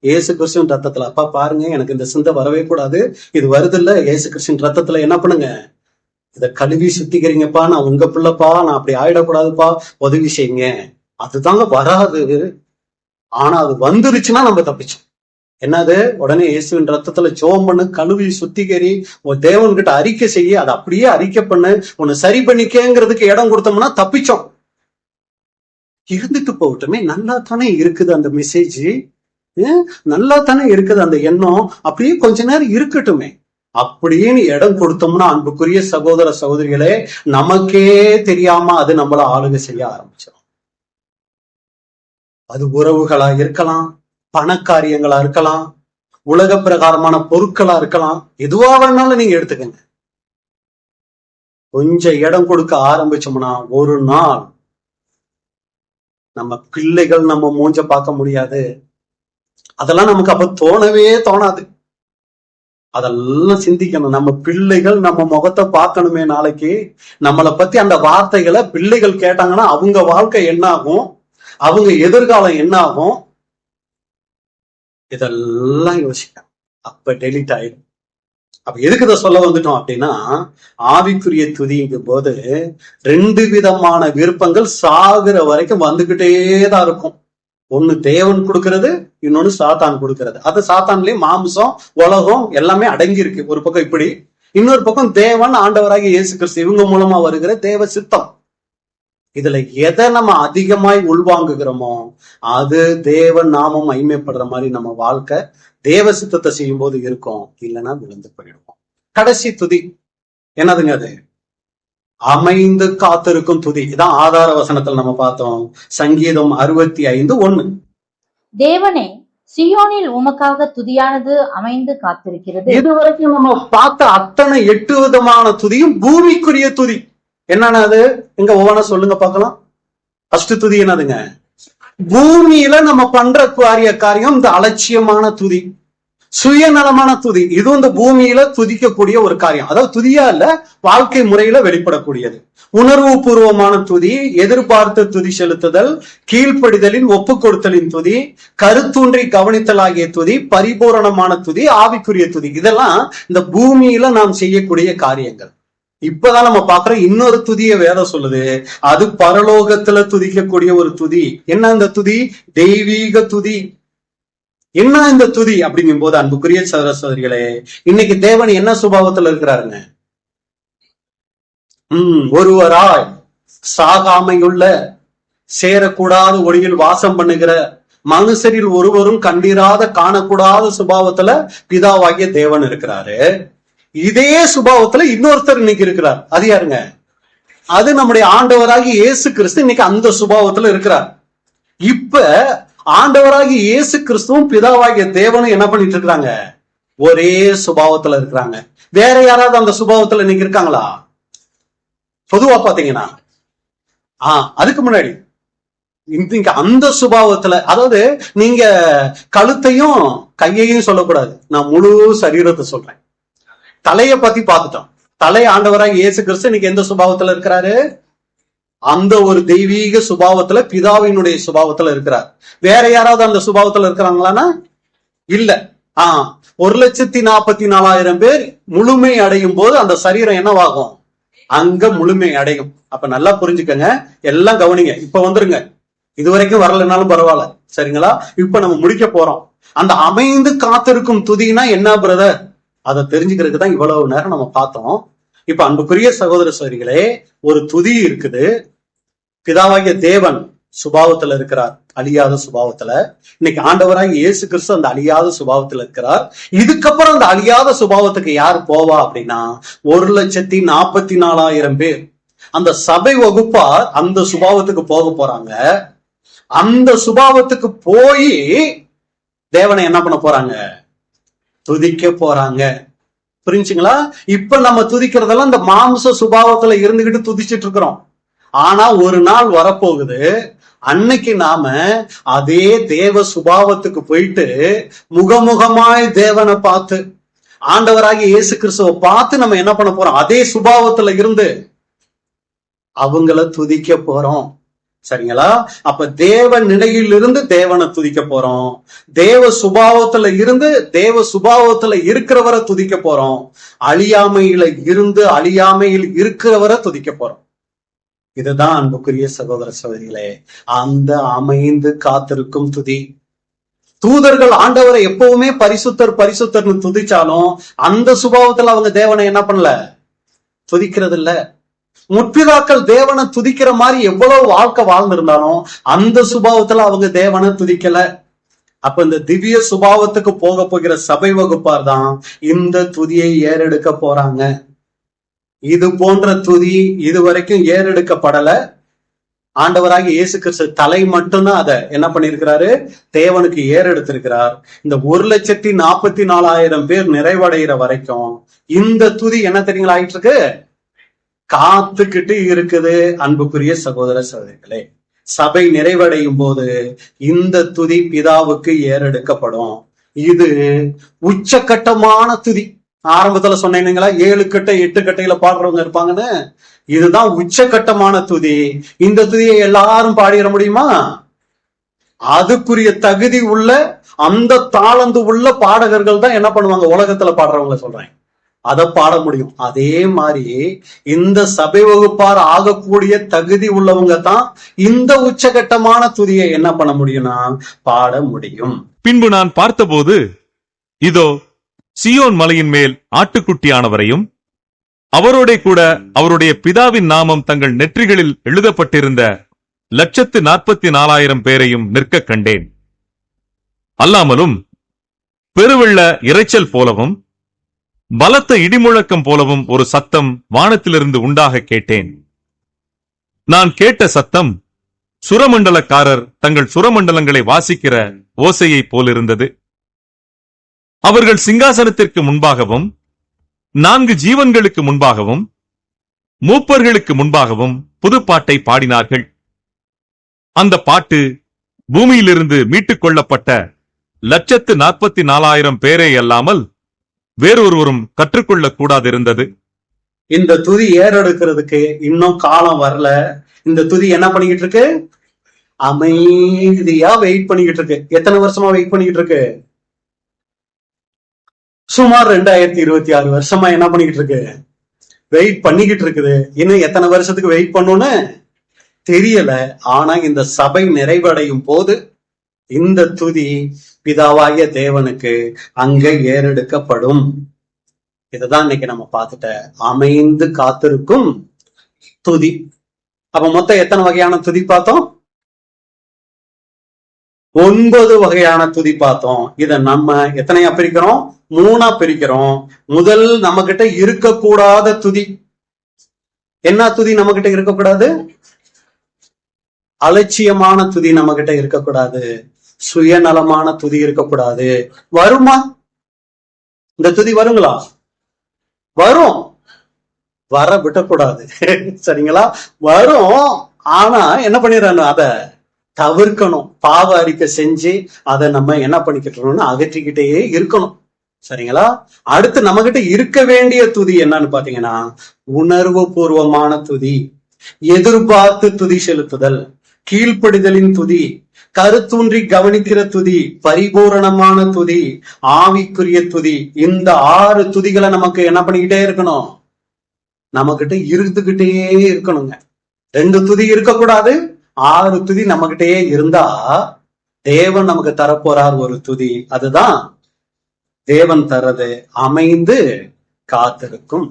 ஏசு கிறிஸ்துவின் ரத்தத்துல. அப்பா பாருங்க, எனக்கு இந்த சிந்தை வரவே கூடாது, இது வருது இல்ல, ஏசு கிறிஸ்துவின் ரத்தத்துல என்ன பண்ணுங்க, இத கழுவி சுத்திக்கிறீங்கப்பா, நான் உங்க பிள்ளைப்பா, நான் அப்படி ஆயிடக்கூடாதுப்பா, உதவி செய்யுங்க. அதுதாங்க வராது. ஆனா அது வந்துருச்சுன்னா நம்ம தப்பிச்சோம். என்னது? உடனே இயேசுவின் ரத்தத்துல ஜெபம் பண்ணு, கழுவி சுத்திகரி, உன் தேவன்கிட்ட அறிக்கை செய்ய, அதை அப்படியே அறிக்கை பண்ணு, உன்னை சரி பண்ணிக்கங்கிறதுக்கு இடம் கொடுத்தோம்னா தப்பிச்சோம். இருந்துட்டு போகட்டுமே, நல்லா தானே இருக்குது அந்த மெசேஜ், நல்லா தானே இருக்குது அந்த எண்ணம், அப்படியே கொஞ்ச நேரம் இருக்கட்டுமே அப்படின்னு இடம் கொடுத்தோம்னா, அன்புக்குரிய சகோதர சகோதரிகளே, நமக்கே தெரியாம அது நம்மள ஆளுகை செய்ய ஆரம்பிச்சிடும். அது உறவுகளா இருக்கலாம், பணக்காரியங்களா இருக்கலாம், உலக பிரகாரமான பொருட்களா இருக்கலாம், எதுவா வேணாலும் நீங்க எடுத்துக்கங்க. கொஞ்சம் இடம் கொடுக்க ஆரம்பிச்சோம்னா ஒரு நாள் நம்ம பிள்ளைகள் நம்ம மூஞ்ச பார்க்க முடியாது. அதெல்லாம் நமக்கு அப்ப தோணவே தோணாது. அதெல்லாம் சிந்திக்கணும். நம்ம பிள்ளைகள் நம்ம முகத்தை பார்க்கணுமே நாளைக்கு. நம்மளை பத்தி அந்த வார்த்தைகளை பிள்ளைகள் கேட்டாங்கன்னா அவங்க வாழ்க்கை என்ன ஆகும், அவங்க எதிர்காலம் என்ன ஆகும், இதெல்லாம் யோசிக்க. அப்ப டெலிட் ஆயிடும். அப்ப எதுக்கு இதை சொல்ல வந்துட்டோம் அப்படின்னா, ஆவிக்குரிய துதிங்கும் போது 2 விதமான விருப்பங்கள் சாகுற வரைக்கும் வந்துகிட்டேதான் இருக்கும். ஒண்ணு தேவன் கொடுக்கறது, இன்னொன்னு சாத்தான் கொடுக்கறது. அது சாத்தான்லயே மாம்சம், உலகம் எல்லாமே அடங்கி இருக்கு. ஒரு பக்கம் இப்படி, இன்னொரு பக்கம் தேவன், ஆண்டவராகிய இயேசு கிறிஸ்து, இவங்க மூலமா வருகிற தேவ சித்தம். இதுல எதை நம்ம அதிகமாய் உள்வாங்குகிறோமோ அது தேவன் நாமம் மகிமைப்படுற மாதிரி நம்ம வாழ்க்கை தேவ சித்தத்தை செய்யும் போது இருக்கும். இல்லைன்னா விழுந்து போயிடுவோம். கடைசி துதி என்னதுங்க? அது அமைந்து காத்திருக்கும் துதி. இதான் ஆதார வசனத்துல நம்ம பார்த்தோம். சங்கீதம் 65:1. தேவனே, சியோனில் உமக்காக துதியானது அமைந்து காத்திருக்கிறது. இதுவரைக்கும் நம்ம பார்த்த அத்தனை 8 விதமான துதியும் பூமிக்குரிய துதி. என்னன்னா அது? எங்க ஒவ்வொன்றா சொல்லுங்க பார்க்கலாம். ஃபர்ஸ்ட் துதி என்னதுங்க? பூமியில நம்ம பண்ற காரியம் இந்த அலட்சியமான துதி, சுயநலமான துதி. இது இந்த பூமியில துதிக்கக்கூடிய ஒரு காரியம். அதாவது துதியா இல்ல, வாழ்க்கை முறையில வெளிப்படக்கூடியது. உணர்வு பூர்வமான துதி, எதிர்பார்த்த துதி செலுத்துதல், கீழ்ப்படிதலின் ஒப்பு கொடுத்தலின் துதி, கருத்தூன்றி கவனித்தல் ஆகிய துதி, பரிபூரணமான துதி, ஆவிக்குரிய துதி. இதெல்லாம் இந்த பூமியில நாம் செய்யக்கூடிய காரியங்கள். இப்பதான் நம்ம பாக்குற இன்னொரு துதிய வேதம் சொல்லுது. அது பரலோகத்துல துதிக்கக்கூடிய ஒரு துதி. என்ன அந்த துதி? தெய்வீக துதி. என்ன இந்த துதி அப்படிங்கும் போது, அன்புக்குரிய சகோதரிகளே, இன்னைக்கு தேவன் என்ன சுபாவத்துல இருக்கிறாருங்க? ஒருவராய் சாகாமையுள்ள, சேரக்கூடாத ஒளியில் வாசம் பண்ணுகிற, மனுஷரில் ஒருவரும் கண்டிராத காணக்கூடாத சுபாவத்துல பிதாவாகிய தேவன் இருக்கிறாரு. இதே சுபாவத்துல இன்னொருத்தர் இன்னைக்கு இருக்கிறார். அது யாருங்க? அது நம்முடைய ஆண்டவராகி இயேசு கிறிஸ்து இன்னைக்கு அந்த சுபாவத்துல இருக்கிறார். இப்ப ஆண்டவராகிய இயேசு கிறிஸ்துவும் பிதாவாகிய தேவனும் என்ன பண்ணிட்டு இருக்கிறாங்க? ஒரே சுபாவத்துல இருக்கிறாங்க. வேற யாராவது அந்த சுபாவத்துல இன்னைக்கு இருக்காங்களா? பொதுவா பாத்தீங்கன்னா அதுக்கு முன்னாடி இங்க அந்த சுபாவத்துல, அதாவது நீங்க கழுத்தையும் கையையும் சொல்லக்கூடாது, நான் முழு சரீரத்தை சொல்றேன். தலைய பத்தி பார்த்துட்டோம். தலை ஆண்டவராக இயேசு கிறிஸ்து இன்னைக்கு எந்த சுபாவத்துல இருக்கிறாரு? அந்த ஒரு தெய்வீக சுபாவத்துல, பிதாவினுடைய சுபாவத்துல இருக்கிறார். வேற யாராவது அந்த சுபாவத்துல இருக்கிறாங்களான்னா இல்ல. 1,44,000 பேர் முழுமை அடையும் போது அந்த சரீரம் என்னவாகும்? அங்க முழுமை அடையும். அப்ப நல்லா புரிஞ்சுக்கங்க, எல்லாம் கவனிங்க. இப்ப வந்துருங்க, இதுவரைக்கும் வரலனாலும் பரவாயில்ல, சரிங்களா? இப்ப நம்ம முடிக்க போறோம். அந்த அமைந்து காத்திருக்கும் துதினா என்ன பிரதர்? அதை தெரிஞ்சுக்கிறதுக்கு தான் இவ்வளவு நேரம் நம்ம பார்த்தோம். இப்ப அன்புக்குரிய சகோதர சகோதரிகளே, ஒரு துதி இருக்குது. பிதாவாகிய தேவன் சுபாவத்துல இருக்கிறார், அழியாத சுபாவத்துல. இன்னைக்கு ஆண்டவராக இயேசு கிறிஸ்து அந்த அழியாத சுபாவத்துல இருக்கிறார். இதுக்கப்புறம் அந்த அழியாத சுபாவத்துக்கு யார் போவா அப்படின்னா 1,44,000 பேர். அந்த சபை வகுப்பார் அந்த சுபாவத்துக்கு போக போறாங்க. அந்த சுபாவத்துக்கு போய் தேவனை என்ன பண்ண போறாங்க? துதிக்க போறாங்க. புரிஞ்சுங்களா? இப்ப நம்ம துதிக்கிறதெல்லாம் இந்த மாம்ச சுபாவத்துல இருந்துகிட்டு துதிச்சிட்டு இருக்கிறோம். ஆனா ஒரு நாள் வரப்போகுது, அன்னைக்கு நாம அதே தேவ சுபாவத்துக்கு போயிட்டு முகமுகமாய் தேவனை பார்த்து, ஆண்டவராகிய இயேசு கிறிஸ்துவை பார்த்து நம்ம என்ன பண்ண போறோம்? அதே சுபாவத்துல இருந்து அவங்கள துதிக்க போறோம். சரிங்களா? அப்ப தேவ நிலையிலிருந்து தேவனை துதிக்க போறோம். தேவ சுபாவத்துல இருந்து தேவ சுபாவத்துல இருக்கிறவரை துதிக்க போறோம். அழியாமையில இருந்து அழியாமையில் இருக்கிறவரை துதிக்க போறோம். இதுதான் அன்புக்குரிய சகோதர சகோதரிகளே அந்த அமைந்து காத்திருக்கும் துதி. தூதர்கள் ஆண்டவரை எப்பவுமே பரிசுத்தர் பரிசுத்தர்னு துதிச்சாலும் அந்த சுபாவத்துல அவங்க தேவனை என்ன பண்ணல? துதிக்கிறது இல்ல. முற்பிதாக்கள் தேவனை துதிக்கிற மாதிரி எவ்வளவு வாழ்க்கை வாழ்ந்திருந்தாலும் அந்த சுபாவத்துல அவங்க தேவனை துதிக்கல. அப்ப இந்த திவ்ய சுபாவத்துக்கு போக போகிற சபை வகுப்பார் தான் இந்த துதியை ஏறெடுக்க போறாங்க. இது போன்ற துதி இதுவரைக்கும் ஏறெடுக்கப்படல. ஆண்டவராக இயேசு கிறிஸ்து தலை மட்டும்தான் அதை என்ன பண்ணிருக்கிறாரு? தேவனுக்கு ஏறெடுத்திருக்கிறார். இந்த 1,44,000 பேர் நிறைவடைகிற வரைக்கும் இந்த துதி என்ன தெரியுங்களா ஆயிட்டு இருக்கு? காத்துக்கிட்டு இருக்குது. அன்புக்குரிய சகோதர சகோதரிகளே, சபை நிறைவடையும் போது இந்த துதி பிதாவுக்கு ஏறெடுக்கப்படும். இது உச்சகட்டமான துதி. ஆரம்பத்துல சொன்னீங்களா 7 கட்டை 8 கட்டையில பாடுறவங்க இருப்பாங்கன்னு. இதுதான் உச்சகட்டமான துதி. இந்த துதியை எல்லாரும் பாடிட முடியுமா? அதுக்குரிய தகுதி உள்ள அந்த தாளந்து உள்ள பாடகர்கள் தான் என்ன பண்ணுவாங்க? உலகத்துல பாடுறவங்கள சொல்றேன், அதை பாட முடியும். அதே மாதிரி இந்த சபை வகுப்பார் ஆகக்கூடிய தகுதி உள்ளவங்க தான் இந்த உச்சகட்டமான துதியை என்ன பண்ண முடியும்னா பாட முடியும். பின்பு நான் பார்த்தபோது இதோ சீயோன் மலையின் மேல் ஆட்டுக்குட்டியானவரையும் அவரோட கூட அவருடைய பிதாவின் நாமம் தங்கள் நெற்றிகளில் எழுதப்பட்டிருந்த 1,44,000 பேரையும் நிற்க கண்டேன். அல்லாமலும் பெருவெள்ள இரைச்சல் போலவும் பலத்த இடிமுழக்கம் போலவும் ஒரு சத்தம் வானத்திலிருந்து உண்டாக கேட்டேன். நான் கேட்ட சத்தம் சுரமண்டலக்காரர் தங்கள் சுரமண்டலங்களை வாசிக்கிற ஓசையை போலிருந்தது. அவர்கள் சிங்காசனத்திற்கு முன்பாகவும் 4 ஜீவன்களுக்கு முன்பாகவும் மூப்பர்களுக்கு முன்பாகவும் புதுப்பாட்டை பாடினார்கள். அந்த பாட்டு பூமியிலிருந்து மீட்டுக் கொள்ளப்பட்ட 1,44,000 பேரே அல்லாமல் வேறொருவரும் கற்றுக்கொள்ள கூடாதிருந்தது. இந்த துதி ஏறெடுக்கிறதுக்கு இன்னும் காலம் வரல. இந்த துதி என்ன பண்ணிக்கிட்டு இருக்கு? அமைதியா வெயிட் பண்ணிக்கிட்டு இருக்கு. எத்தனை வருஷமா வெயிட் பண்ணிக்கிட்டு இருக்கு? சுமார் 2026 வருஷமா என்ன பண்ணிக்கிட்டு இருக்கு? வெயிட் பண்ணிக்கிட்டு இருக்குது. இன்னும் எத்தனை வருஷத்துக்கு வெயிட் பண்ணணும்னு தெரியல. ஆனா இந்த சபை நிறைவடையும் போது இந்த துதி பிதாவாகிய தேவனுக்கு அங்க ஏறெடுக்கப்படும். இதுதான் இன்னைக்கு நம்ம பார்த்துட்ட அமைந்து காத்திருக்கும் துதி. அப்ப மொத்தம் எத்தனை வகையான துதி பார்த்தோம்? 9 வகையான துதி பார்த்தோம். இத நம்ம எத்தனையா பிரிக்கிறோம்? 3ஆ பிரிக்கிறோம். முதல் நம்ம கிட்ட இருக்கக்கூடாத துதி என்ன துதி? நம்ம கிட்ட இருக்கக்கூடாது? அலட்சியமான துதி நம்ம கிட்ட இருக்கக்கூடாது. சுயநலமான துதி இருக்கக்கூடாது. வருமா? இந்த துதி வருங்களா? வரும். வர விடக்கூடாது. சரிங்களா? வரும். ஆனா என்ன பண்ணிடணும்? அத தவிர்க்கணும். பாவ அறிக்கை செஞ்சு அதை நம்ம என்ன பண்ணிக்கிட்டோம்னு அகற்றிக்கிட்டே இருக்கணும். சரிங்களா? அடுத்து நம்ம கிட்ட இருக்க வேண்டிய துதி என்னன்னு பாத்தீங்கன்னா, உணர்வு பூர்வமான துதி, எதிர்பார்த்து துதி செலுத்துதல், கீழ்ப்படிதலின் துதி, கருத்தூன்றி கவனிக்கிற துதி, பரிபூரணமான துதி, ஆவிக்குரிய துதி. இந்த 6 துதிகளை நமக்கு என்ன பண்ணிக்கிட்டே இருக்கணும்? நம்ம கிட்ட இருந்துகிட்டே இருக்கணுங்க. 2 துதி இருக்கக்கூடாது, 6 துதி நம்ம கிட்டயே இருந்தா தேவன் நமக்கு தரப்போறார் ஒரு துதி. அதுதான் தேவன் தரது அமைந்து காத்திருக்கும்.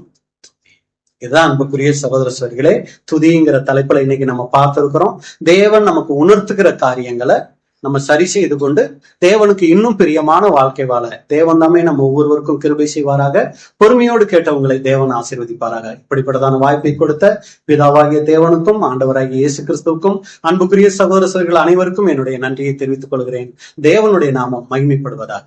இதுதான் அன்புக்குரிய சகோதர சகோதரிகளே, துதிங்கிற தலைப்புல இன்னைக்கு நம்ம பார்த்திருக்கிறோம். தேவன் நமக்கு உணர்த்துகிற காரியங்களை நம்ம சரி செய்து கொண்டு தேவனுக்கு இன்னும் பிரியமான வாழ்க்கை வாழ தேவன் தாமே நம்ம ஒவ்வொருவருக்கும் கிருபை செய்வாராக. பொறுமையோடு கேட்டவங்களை தேவன் ஆசீர்வதிப்பாராக. இப்படிப்பட்டதான வாய்ப்பை கொடுத்த பிதாவாகிய தேவனுக்கும் ஆண்டவராகிய இயேசு கிறிஸ்துவுக்கும் அன்புக்குரிய சகோதர சகோதரிகள் அனைவருக்கும் என்னுடைய நன்றியை தெரிவித்துக் கொள்கிறேன். தேவனுடைய நாமம் மகிமைப்படுவதாக.